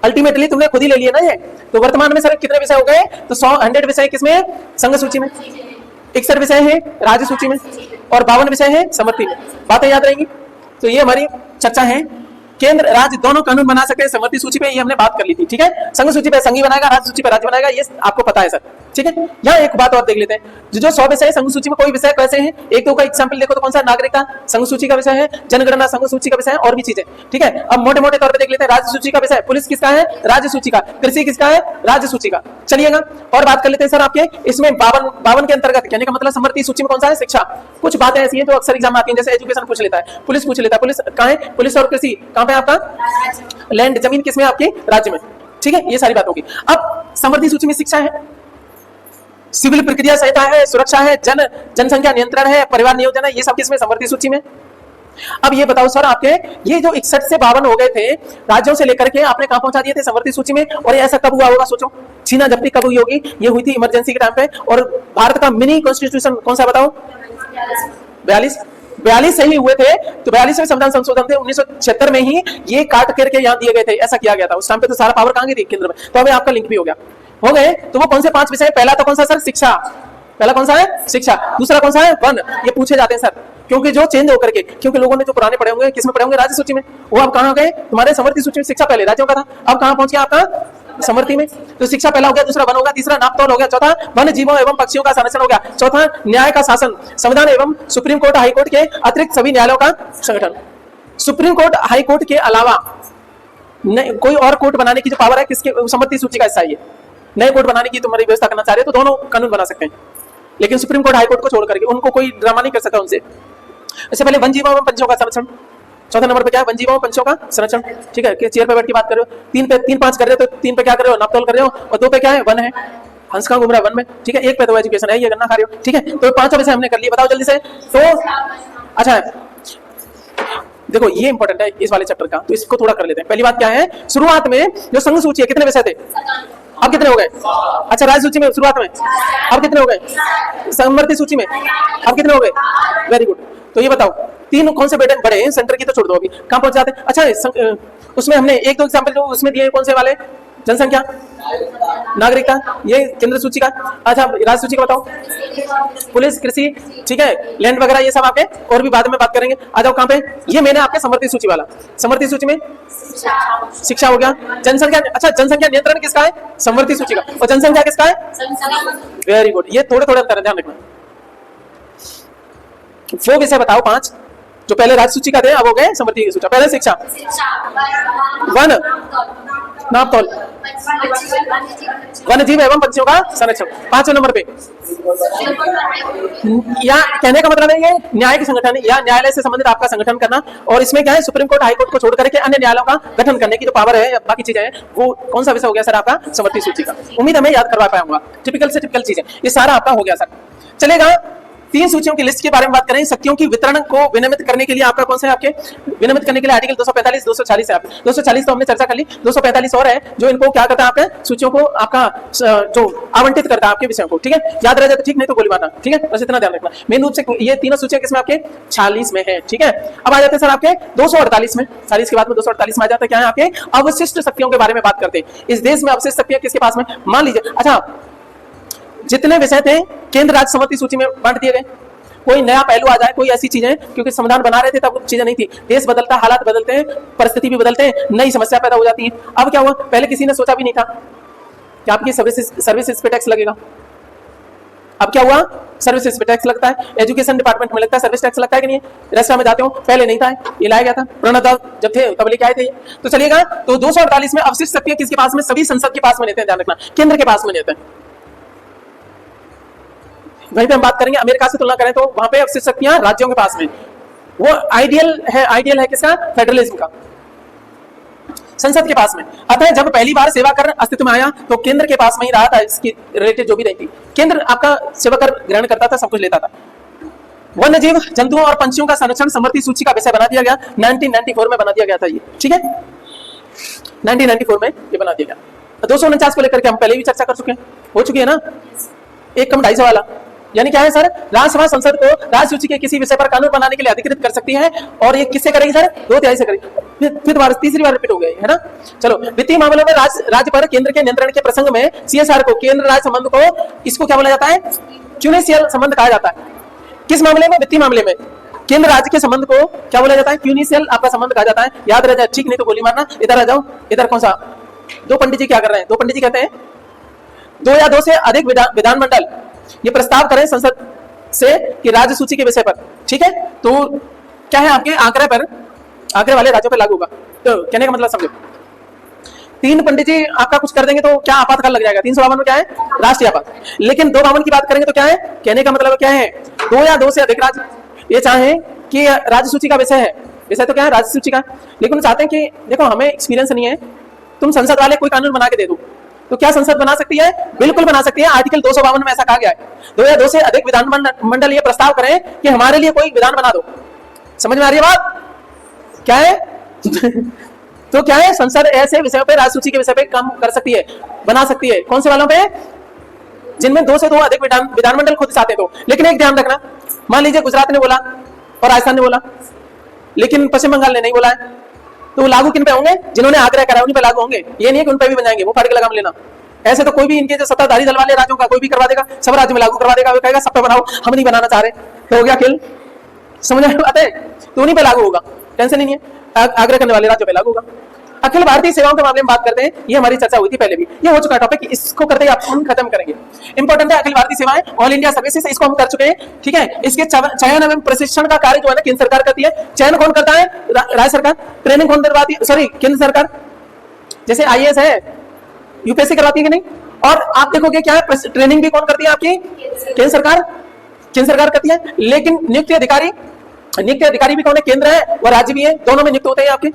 अल्टीमेटली तुमने खुद ही ले लिया ना ये। तो वर्तमान में सर कितने विषय हो गए, तो 100 विषय किसमें, संघ सूची में, 61 विषय है राज्य सूची में, और 52 विषय है समवर्ती में। बातें याद रहेंगी। तो ये हमारी चर्चा है, केंद्र राज्य दोनों कानून बना सकते हैं समवर्ती सूची पे, ये हमने बात कर ली थी, ठीक है। संघ सूची पे संघी बनाएगा, राज्य सूची पे राज्य बनाएगा, ये आपको पता है सर, ठीक है। यहाँ एक बात और देख लेते हैं, जो 100 विषय संघ सूची में कोई विषय कैसे हैं, एक दो का एग्जाम्पल देखो तो कौन सा, नागरिकता संघ सूची का विषय है, जनगणना संघ सूची का विषय है, और भी चीजें, ठीक है। अब मोटे मोटे तौर पर देख लेते हैं, राज्य सूची का विषय पुलिस किसका है, राज्य सूची का, कृषि किसका है, राज्य सूची का। चलिएगा और बात कर लेते हैं सर आपके इसमें 52 के अंतर्गत, कहने का मतलब समवर्ती सूची में कौन सा है, शिक्षा। कुछ बातें ऐसी हैं जो अक्सर एग्जाम में आती हैं, जैसे एजुकेशन पूछ लेता है, पुलिस पूछ लेता है, पुलिस कहाँ है, पुलिस और कृषि कहाँ पे आपका, लैंड जमीन किसमें, आपके राज्य में, ठीक है। ये सारी बात होगी। अब समवर्ती सूची में शिक्षा है, सिविल प्रक्रिया संहिता है, सुरक्षा है, जनसंख्या नियंत्रण है, परिवार नियोजन है, ये सब किसमें, समवर्ती सूची में। अब ये बताओ सर आपके ये जो 61 से 52 हो गए थे राज्यों से लेकर के, आपने कहां पहुंचा दिए थे, समवर्ती सूची में। और ऐसा कब हुआ होगा, सोचो, छीना झपटी कब हुई होगी, ये हुई थी इमरजेंसी के टाइम पे। और भारत का मिनी कॉन्स्टिट्यूशन कौन सा बताओ, 42 से ही हुए थे। तो 42वें संविधान संशोधन थे 1976 में ही, ये काट करके यहाँ दिए गए थे, ऐसा किया गया था। उस टाइम पे तो सारा पावर कहां गई थी, केंद्र में। तो अभी आपका लिंक भी हो गए। तो वो कौन से 5 विषय, पहला तो कौन सा सर, शिक्षा, पहला कौन सा है, शिक्षा। दूसरा कौन सा है, वन। ये पूछे जाते हैं सर, क्योंकि जो चेंज होकर के, क्योंकि लोगों ने जो पुराने पढ़े होंगे, किसमें पढ़े होंगे, राज्य सूची में, वो अब कहां गए, तुम्हारे समवर्ती सूची में। शिक्षा पहले राज्यों का था, अब कहां पहुंच गया आपका, समवर्ती में। तो शिक्षा पहला हो गया, दूसरा वन होगा, तीसरा नापतोल हो गया, चौथा वन जीवों एवं पक्षियों का संरक्षण हो गया, चौथा न्याय का शासन, संविधान एवं सुप्रीम कोर्ट, हाई कोर्ट के अतिरिक्त सभी न्यायालयों का संगठन। सुप्रीम कोर्ट, हाई कोर्ट के अलावा कोई और कोर्ट बनाने की जो पावर है किसके, समवर्ती सूची का हिस्सा है। नए कोर्ट बनाने की तुम्हारी व्यवस्था करना चाह रहे हो तो दोनों कानून बना सकते हैं, लेकिन सुप्रीम कोर्ट हाई कोर्ट को छोड़ करके उनको कोई ड्रामा नहीं कर सकता उनसे। इससे पहले वन जीवों एवं पंछियों का संरक्षण, चौथा नंबर पे क्या है, वन जीवों एवं पंछियों का संरक्षण। ठीक है, कि चेयर पे बैठ की बात कर रहे हो, 3 कर रहे हो तो 3 पे क्या कर रहे हो, नापतोल कर रहे हो, और 2 पे क्या है, वन है, हंस कहाँ घूम रहा है वन में। ठीक है, 1 पे तो एजुकेशन है, ये गन्ना खा रहे हो। ठीक है, तो 5 विषय हमने कर लिए, बताओ जल्दी से। तो अच्छा देखो ये इंपॉर्टेंट है इस वाले चैप्टर का, तो इसको थोड़ा कर लेते हैं। पहली बात क्या है, शुरुआत में जो संघ सूची है कितने विषय थे, अब कितने हो गए? अच्छा, राज्य सूची में शुरुआत में अब कितने हो गए? समवर्ती सूची में अब कितने हो गए? Very good. तो ये बताओ 3 कौन से बड़े हैं, सेंटर की तो छोड़ दो, अभी कहां पहुंच जाते हैं? अच्छा, उसमें हमने 1-2 एग्जांपल जो उसमें दिए कौन से वाले, जनसंख्या, नागरिकता, ये केंद्र सूची का। अच्छा, राज्य सूची का बताओ, पुलिस, कृषि, ठीक है, लैंड वगैरह, ये सब आपके और भी बाद में बात करेंगे। आ जाओ कहां पे, ये मैंने आपके समवर्ती सूची वाला, समवर्ती सूची में शिक्षा हो गया, जनसंख्या। अच्छा, जनसंख्या नियंत्रण किसका है, समवर्ती सूची का, और जनसंख्या किसका है? वेरी गुड, ये थोड़े थोड़े अंतर, ध्यान रखना। वो विषय बताओ 5 जो पहले राज्य सूची का थे, अब हो गए समवर्ती की सूची। पहले शिक्षा, वन, नापतोल, वन्य जीव एवं पंछियों का संरक्षण। 5वें नंबर पे या कहने का मतलब है ये न्याय की संगठन या न्यायालय से संबंधित आपका संगठन करना, और इसमें क्या है, सुप्रीम कोर्ट हाई कोर्ट को छोड़ करके अन्य न्यायालयों का गठन करने की जो पावर है, बाकी चीजें हैं, वो कौन सा विषय हो गया सर आपका, समवर्ती सूची का। उम्मीद है मैं याद करवा पाऊंगा, टिपिकल से टिपिकल चीजें, ये सारा आपका हो गया सर। चलेगा, 3 सूचियों की लिस्ट के बारे में बात करें। शक्तियों की वितरण को विनियमित करने के लिए आपका कौन सा है, आपके विनियमित करने के लिए आर्टिकल 245 240 है। 240 तो हमने चर्चा कर ली, 245 और है जो इनको क्या करता है, आपके सूचियों को आपका जो आवंटित करता है आपके विषयों को। ठीक है, याद रह जाए तो ठीक, नहीं तो गोली मारना। ठीक है, बस इतना ध्यान रखना। मेन रूप से ये तीनों सूचियां किसमें, आपके 46 में है। ठीक है, अब आ जाते हैं सर आपके 248 में, 40 के बाद में 248 में आ जाता है, क्या है आपके अवशिष्ट शक्तियों के बारे में बात करते हैं। इस देश में अवशिष्ट शक्तियां किसके पास में, मान लीजिए। अच्छा, जितने विषय थे केंद्र राज्य समवर्ती सूची में बांट दिए गए, कोई नया पहलू आ जाए, कोई ऐसी चीजें, क्योंकि संविधान बना रहे थे तब चीजें नहीं थी, देश बदलता, हालात बदलते हैं, परिस्थिति भी बदलते हैं, नई समस्या पैदा हो जाती है। अब क्या हुआ, पहले किसी ने सोचा भी नहीं था कि आपकी सर्विसेज पे टैक्स लगेगा। अब क्या हुआ, सर्विसेज पे टैक्स लगता है, एजुकेशन डिपार्टमेंट में लगता है, सर्विस टैक्स लगता है कि नहीं, रेस्टोरेंट में जाते हो, पहले नहीं था, ये लाया गया था, प्रणब दास जब थे तब लेके आए थे। तो चलिएगा, तो 248 में अवशिष्ट शक्तियां किसके पास में, सभी संसद के पास में रहते हैं, ध्यान रखना, केंद्र के पास में रहते हैं। वहीं पे हम बात करेंगे अमेरिका से तुलना करें तो वहां पे अवशिष्ट शक्तियां राज्यों के पास में, वो आइडियल है किसका, फेडरलिज्म का, संसद के पास में। अतः जब पहली बार सेवा कर अस्तित्व में आया तो केंद्र के पास में ही रहा था, इसकी रिलेटेड जो भी रही थी, केंद्र आपका सेवा कर ग्रहण करता था, सब कुछ लेता था। वन्य जीव, जंतुओं और पंछियों का संरक्षण समवर्ती सूची का विषय बना दिया गया, 1994 में बना दिया गया था ये। ठीक है, 1994 में ये बना दिया गया। 249 को लेकर के हम पहले भी चर्चा कर चुके हैं, हो चुकी है ना, 1 कम 250 वाला, यानी क्या है सर, राज्यसभा संसद को राज्य सूची के किसी विषय पर कानून बनाने के लिए अधिकृत कर सकती है, और ये किससे करेगी सर, 2/3 से करेगी। फिर बार तीसरी बार रिपीट हो गई है ना। चलो, वित्तीय मामलों में राज्य पर केंद्र के नियंत्रण के प्रसंग में सीएसआर को, केंद्र राज्य संबंध को, इसको क्या बोला जाता है, क्यूनिशियल संबंध कहा जाता है। किस मामले में, वित्तीय मामले में केंद्र राज्य के संबंध को क्या बोला जाता है, क्यूनिशियल आपका संबंध कहा जाता है। याद रह जाए, ठीक, नहीं तो गोली मारना। इधर आ जाओ, इधर कौन सा, 2 पंडित जी क्या कर रहे हैं, 2 पंडित जी कहते हैं 2 या 2 से अधिक विधानमंडल ये प्रस्ताव करें संसद से कि राज्य सूची के विषय पर। ठीक है, तो क्या है, आपके आंकड़े वाले राज्यों पर लागू होगा। तो कहने का मतलब समझो, 3 पंडित जी आपका कुछ कर देंगे तो क्या आपातकाल लग जाएगा, 352 में क्या है, राष्ट्रीय आपात। लेकिन 252 की बात करेंगे तो क्या है, कहने का मतलब क्या है, 2 या 2 से अधिक राज्य ये चाहे कि राज्य सूची का विषय है, विषय तो क्या है, राज्य सूची का, लेकिन चाहते हैं कि देखो हमें एक्सपीरियंस नहीं है, तुम संसद वाले कोई कानून बना के दे दो, तो क्या संसद बना सकती है, बिल्कुल बना सकती है। आर्टिकल 252 में ऐसा कहा गया है, 2 या 2 से अधिक विधानमंडल ये प्रस्ताव करें कि हमारे लिए कोई विधान बना दो। समझ में आ रही है बात, क्या है तो क्या है, संसद ऐसे विषयों पे, राज्य सूची के विषय पे काम कर सकती है, बना सकती है। कौन से वालों पे, जिनमें 2 से 2 अधिक विधानमंडल खुद चाहते तो। लेकिन एक ध्यान रखना, मान लीजिए गुजरात ने बोला और राजस्थान ने बोला, लेकिन पश्चिम बंगाल ने नहीं बोला है, तो लागू किन पे होंगे, जिन्होंने आग्रह करा उन्हीं पे लागू होंगे। ये नहीं है कि उन पे भी बन जाएंगे, वो फाड़ के लगाम लेना। ऐसे तो कोई भी इनके जो सत्ताधारी दल वाले राज्यों का कोई भी करवा देगा, सब राज्य में लागू करवा देगा, वो कहेगा सब पे बनाओ, हम नहीं बनाना चाह रहे, तो हो गया किल। समझ में आते हैं, तो उन्हीं पे लागू होगा, टेंशन नहीं है, आग्रह करने वाले राज्यों पे लागू होगा। अखिल भारतीय सेवाओं के मामले में बात करते हैं, ये हमारी चर्चा हुई थी पहले भी, ये हो चुका टॉपिक, इसको करते ही हम खत्म करेंगे। इंपॉर्टेंट है अखिल भारतीय सेवाएं, ऑल इंडिया सर्विसेज, इसको हम कर चुके हैं। ठीक है, इसके चयन एवं प्रशिक्षण का कार्य जो है ना केंद्र सरकार करती है। चयन कौन करता है, राज्य सरकार। ट्रेनिंग कौन करवाती है, सॉरी केंद्र सरकार। जैसे IAS है, यूपीएससी करवाती है कि नहीं, और आप देखोगे क्या है, ट्रेनिंग भी कौन करती है आपकी? केंद्र सरकार। केंद्र सरकार करती है। लेकिन नियुक्त अधिकारी भी कौन है? केंद्र है और राज्य भी है, दोनों में नियुक्त होते हैं आपके।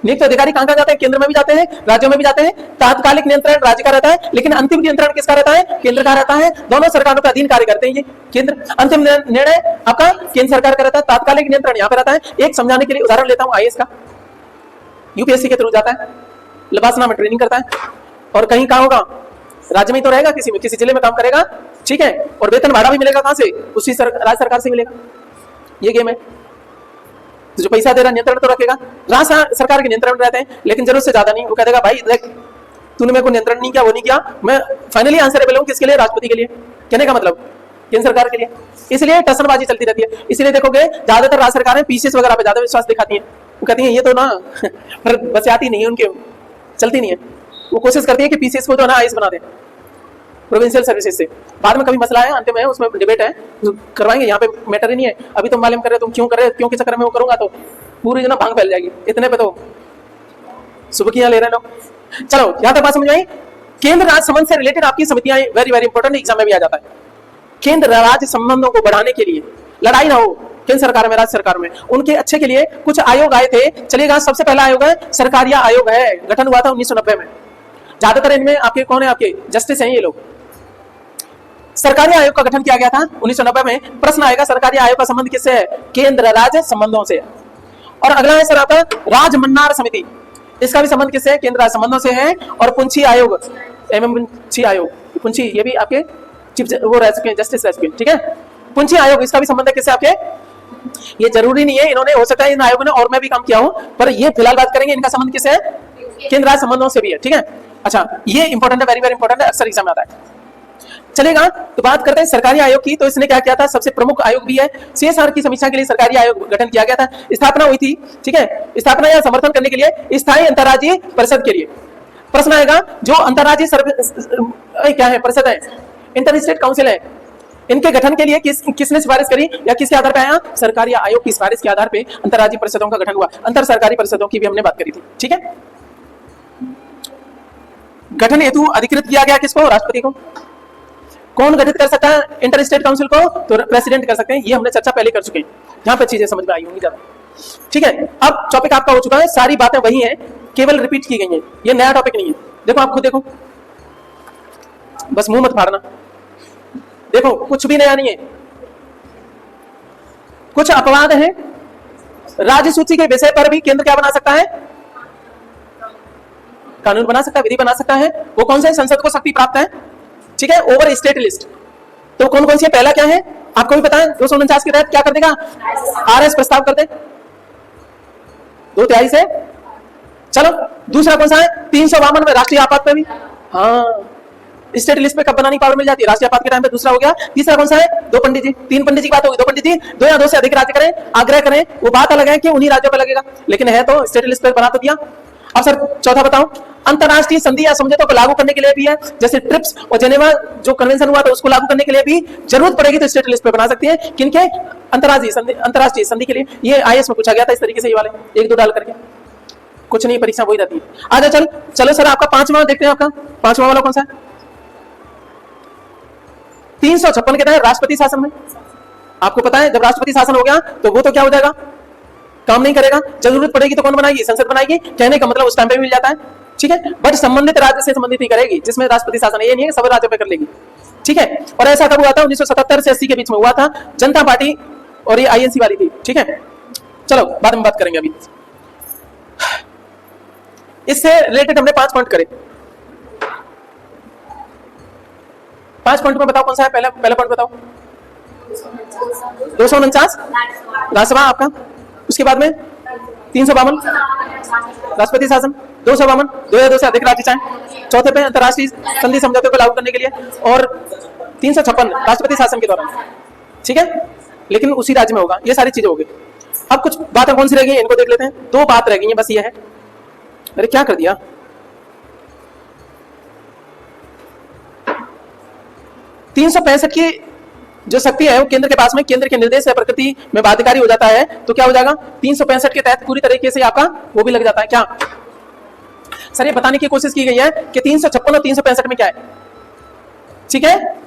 नियुक्त अधिकारी कहां जाते हैं? केंद्र में भी जाते हैं, राज्यों में भी जाते हैं। तात्कालिक नियंत्रण राज्य का रहता है, लेकिन अंतिम नियंत्रण किसका रहता है? केंद्र का रहता है। दोनों सरकारों का अधीन कार्य करते हैं ये केंद्र। अंतिम निर्णय आपका केंद्र सरकार का रहता है, तात्कालिक नियंत्रण यहाँ पे रहता है। एक समझाने के लिए उदाहरण लेता हूँ, आईएएस का यूपीएससी के थ्रू जाता है, लबासना में ट्रेनिंग करता है, और कहीं कहाँ होगा? राज्य में ही तो रहेगा, किसी जिले में काम करेगा, ठीक है, और वेतन भाड़ा भी मिलेगा कहां से? उसी राज्य सरकार से मिलेगा। ये गेम है। तो जो पैसा दे रहा नियंत्रण तो रखेगा, राज्य सरकार के नियंत्रण रहते हैं, लेकिन जरूरत से ज्यादा नहीं। वो कह देगा भाई देख तूने मेरे को नियंत्रण नहीं किया, वो नहीं किया, मैं फाइनली आंसरेबल हूं किसके लिए? राष्ट्रपति के लिए। कहने का मतलब केंद्र सरकार के लिए। इसलिए टसनबाजी चलती रहती है। इसलिए देखोगे ज्यादातर राज्य सरकारें पीसीएस वगैरह पे ज्यादा विश्वास दिखाती हैं। वो कहती हैं ये तो ना पर बस आती नहीं है, उनके चलती नहीं है। वो कोशिश करती है कि पीसीएस को जो ना आईएएस बना दे प्रोविंशियल सर्विसेज से। बाद में कभी मसला है, अंतिम है, उसमें डिबेट है, करवाएंगे, यहाँ पे मैटर ही नहीं है। अभी तुम मालूम कर रहे हो, तुम क्यों कर रहे हो, क्यों के चक्कर में वो करूंगा तो पूरी जना भांग फैल जाएगी। इतने पे तो सुबह ले रहे लोग। चलो यहाँ तक बात समझ आई। केंद्र राज्य संबंध से रिलेटेड आपकी समितियां वेरी वेरी इंपॉर्टेंट, एग्जाम में भी आ जाता है। केंद्र राज्य संबंधों को बढ़ाने के लिए, लड़ाई ना हो केंद्र सरकार में राज्य सरकार में, उनके अच्छे के लिए कुछ आयोग आए थे। चलिएगा, सबसे पहला आयोग है सरकारिया आयोग है, गठन हुआ था 1990 में। ज्यादातर इनमें आपके कौन है? आपके जस्टिस हैं ये लोग। सरकारी आयोग का गठन किया गया था 1990 में। प्रश्न आएगा सरकारी आयोग का संबंध किससे है? केंद्र राज्य संबंधों से। और अगला है सर आपका राजमन्नार समिति, इसका भी संबंध किससे है? केंद्र राज्य संबंधों से है। और पुंछी आयोग, पुंछी आयोग, पुंछी ये भी आपके चीफ वो रह चुके हैं, जस्टिस रह चुके हैं, ठीक है। पुंछी आयोग, इसका भी संबंध है किससे आपके? ये जरूरी नहीं है, इन्होंने हो सकता है इन आयोगों ने और मैं भी काम किया हूं, पर ये फिलहाल बात करेंगे इनका संबंध किससे है? केंद्र राज्य संबंधों से भी है, ठीक है। अच्छा, ये इंपॉर्टेंट है, वेरी वेरी इंपॉर्टेंट है, अक्सर एग्जाम में आता है। चलेगा, तो बात करते हैं सरकारी आयोग की। तो इसने क्या किया था? सबसे प्रमुख आयोग भी है, सीएसआर की समीक्षा के लिए सरकारी आयोग गठन किया गया था। स्थापना हुई थी, ठीक है, स्थापना या समर्थन करने के लिए स्थायी अंतर्राज्यीय परिषद के लिए। प्रश्न आएगा जो अंतर्राज्यीय क्या है? परिषद है, इंटर स्टेट काउंसिल है, इनके गठन के लिए किसने सिफारिश करी या किसके आधार पर आया? सरकारी आयोग की सिफारिश के आधार पर अंतर्राज्यीय परिषदों का गठन हुआ। अंतर सरकारी परिषदों की भी हमने बात करी थी, ठीक है। गठन हेतु अधिकृत किया गया किसको? राष्ट्रपति को। कौन गठित कर सकता है इंटर स्टेट काउंसिल को? तो प्रेसिडेंट कर सकते हैं। ये हमने चर्चा पहले कर चुके हैं, यहाँ पे चीजें समझ में आई होंगी ज्यादा, ठीक है। अब टॉपिक आपका हो चुका है, सारी बातें वही हैं, केवल रिपीट की गई हैं, ये नया टॉपिक नहीं है। देखो आप खुद देखो, बस मुंह मत फाड़ना, देखो कुछ भी नया नहीं है। कुछ अपवाद है, राज्य सूची के विषय पर भी केंद्र क्या बना सकता है? कानून बना सकता है, विधि बना सकता है। वो कौन से? संसद को शक्ति प्राप्त है, ठीक है। ओवर स्टेट लिस्ट तो कौन कौन सी है? पहला क्या है आपको भी पता है, 249 के तहत क्या कर देगा? आरएस प्रस्ताव कर दे 2/3 से। चलो दूसरा कौन सा है? 352 में राष्ट्रीय आपात पे भी, हाँ, स्टेट लिस्ट पे कब बनानी पावर मिल जाती है? राष्ट्रीय आपात के टाइम पे। दूसरा हो गया। तीसरा कौन सा है? 2 पंडित जी, 3 पंडित जी की बात होगी, 2 पंडित जी 2 या 2 से अधिक राज्य करें, आग्रह करें, वो बात अलग है कि उन्हीं राज्यों पे लगेगा, लेकिन है तो स्टेट लिस्ट पे बना तो दिया। अब सर चौथा बताओ, अंतरराष्ट्रीय संधि या समझौतों को लागू करने के लिए भी है, जैसे ट्रिप्स और जेनेवा जो कन्वेंशन हुआ था उसको लागू करने के लिए भी जरूरत पड़ेगी तो स्टेट लिस्ट पे बना सकती है। किनके? अंतरराष्ट्रीय संधि के लिए। ये आईएएस में पूछा गया था इस तरीके से, ये वाले 1-2 डाल करके, कुछ नहीं, परीक्षा वही रहती है। आजा चलो सर आपका 5वां देखते हैं। आपका 5वां वाला कौन सा है? 356 के तहत राष्ट्रपति शासन में। आपको पता है जब राष्ट्रपति शासन हो गया तो वो तो क्या हो जाएगा? काम नहीं करेगा, जरूरत पड़ेगी तो कौन बनाएगी? संसद बनाएगी। कहने का मतलब उस टाइम पे मिल जाता है, ठीक है। बट संबंधित राज्य से संबंधित ही करेगी, जिसमें राष्ट्रपति शासन है, ये नहीं है सब राज्यों पे कर लेगी, ठीक है। और ऐसा कब हुआ था? 1977 से 80 के बीच में हुआ था। जनता पार्टी और ये आईएनसी वाली थी, ठीक है। चलो बाद में बात करेंगे, अभी इससे रिलेटेड हमने 5 पॉइंट करे। 5 पॉइंट में बताओ कौन सा है? पहला पॉइंट बताओ। 249 राज्यसभा आपका, उसके बाद में 352 राष्ट्रपति शासन, 252 2 या 2 से अधिक राज्य चाहे, चौथे पे अंतरराष्ट्रीय संधि समझौते को लागू करने के लिए, और 356 राष्ट्रपति शासन के दौरान, ठीक है, लेकिन उसी राज्य में होगा। ये सारी चीजें हो गई। अब कुछ बातें कौन सी रह गई इनको देख लेते हैं। 2 बात रह गई है बस, ये है। अरे क्या कर दिया? 365 की जो शक्ति है वो केंद्र के पास में, केंद्र के निर्देश या प्रकृति में बाध्यकारी हो जाता है, तो क्या हो जाएगा? 365 के तहत पूरी तरीके से आपका वो भी लग जाता है। क्या सर ये बताने की कोशिश की गई है कि 356 और 365 में क्या है? ठीक है।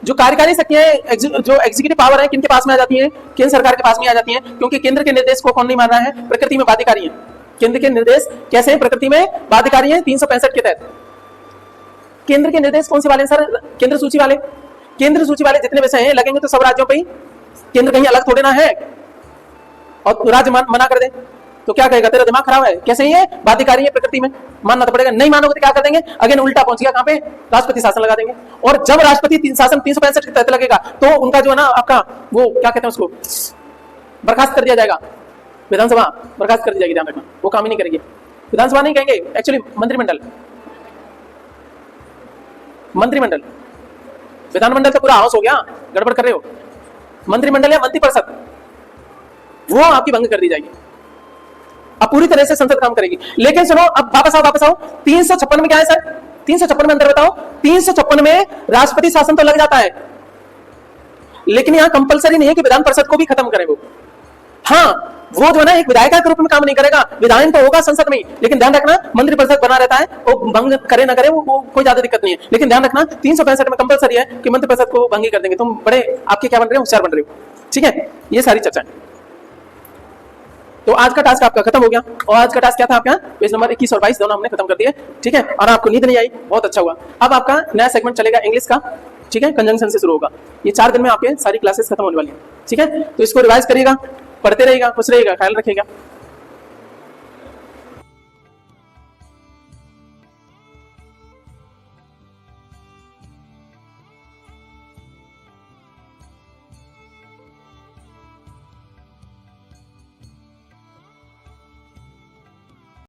जो कार्यकारी शक्तियां जो एग्जीक्यूटिव पावर है किनके पास में आ जाती है? केंद्र सरकार के पास में आ जाती है, क्योंकि केंद्र के निर्देश को कौन नहीं मान रहा है? प्रकृति में बाध्यकारी है। केंद्र के निर्देश कैसे हैं? प्रकृति में बाध्यकारी है 365 के तहत। केंद्र के निर्देश कौन से वाले हैं सर? केंद्र सूची वाले। केंद्र सूची वाले जितने विषय हैं लगेंगे तो सब राज्यों पे ही, केंद्र कहीं अलग थोड़े ना है। और राज्य मना कर दे तो क्या कहेगा? तेरा दिमाग खराब है, कैसे ये बाध्यकारी है प्रकृति में, मानना तो पड़ेगा। नहीं मानोगे तो क्या कर देंगे? अगेन उल्टा पहुंच गया कहां पे? राष्ट्रपति शासन लगा देंगे। और जब राष्ट्रपति शासन 365 के तहत लगेगा तो उनका जो है ना आपका वो क्या कहते हैं उसको, बर्खास्त कर दिया जाएगा। विधानसभा बर्खास्त कर दी जाएगी, ध्यान रखना, वो काम ही नहीं करेगी। विधानसभा नहीं कहेंगे, एक्चुअली मंत्रिमंडल। मंत्रिमंडल, विधानमंडल तो पूरा हाउस हो गया, गड़बड़ कर रहे हो। मंत्रिमंडल या मंत्रिपरिषद वो आपकी भंग कर दी जाएगी। अब पूरी तरह से संसद काम करेगी। लेकिन सुनो, अब वापस आओ 356 में क्या है सर? 356 में अंदर बताओ। 356 में राष्ट्रपति शासन तो लग जाता है, लेकिन यहां कंपलसरी नहीं है कि विधान परिषद को भी खत्म करे वो। हाँ, वो जो है ना एक विधायक के रूप में काम नहीं करेगा, विधायन तो होगा संसद में, लेकिन ध्यान रखना मंत्रिपरिषद बना रहता है, वो भंग करे ना करे वो कोई ज्यादा दिक्कत नहीं है। लेकिन ध्यान रखना 365 में कंपलसरी है कि मंत्रिपरिषद को भंग ही कर देंगे। तुम बड़े आपके क्या बन रहे हो? होशियार बन रहे हो। ठीक है, ये सारी चर्चा है। तो आज का टास्क आपका खत्म हो गया। और आज का टास्क क्या था आपका? पेज नंबर 21 और 22 दोनों हमने खत्म कर दिए। ठीक है, और आपको नींद नहीं आई, बहुत अच्छा हुआ। अब आपका नया सेगमेंट चलेगा इंग्लिश का। ठीक है, कंजंक्शन से शुरू होगा। ये 4 दिन में आपके सारी क्लासेस खत्म होने वाली है। ठीक है, तो इसको रिवाइज करिएगा, पढ़ते रहिएगा, खुश रहिएगा, ख्याल रखिएगा।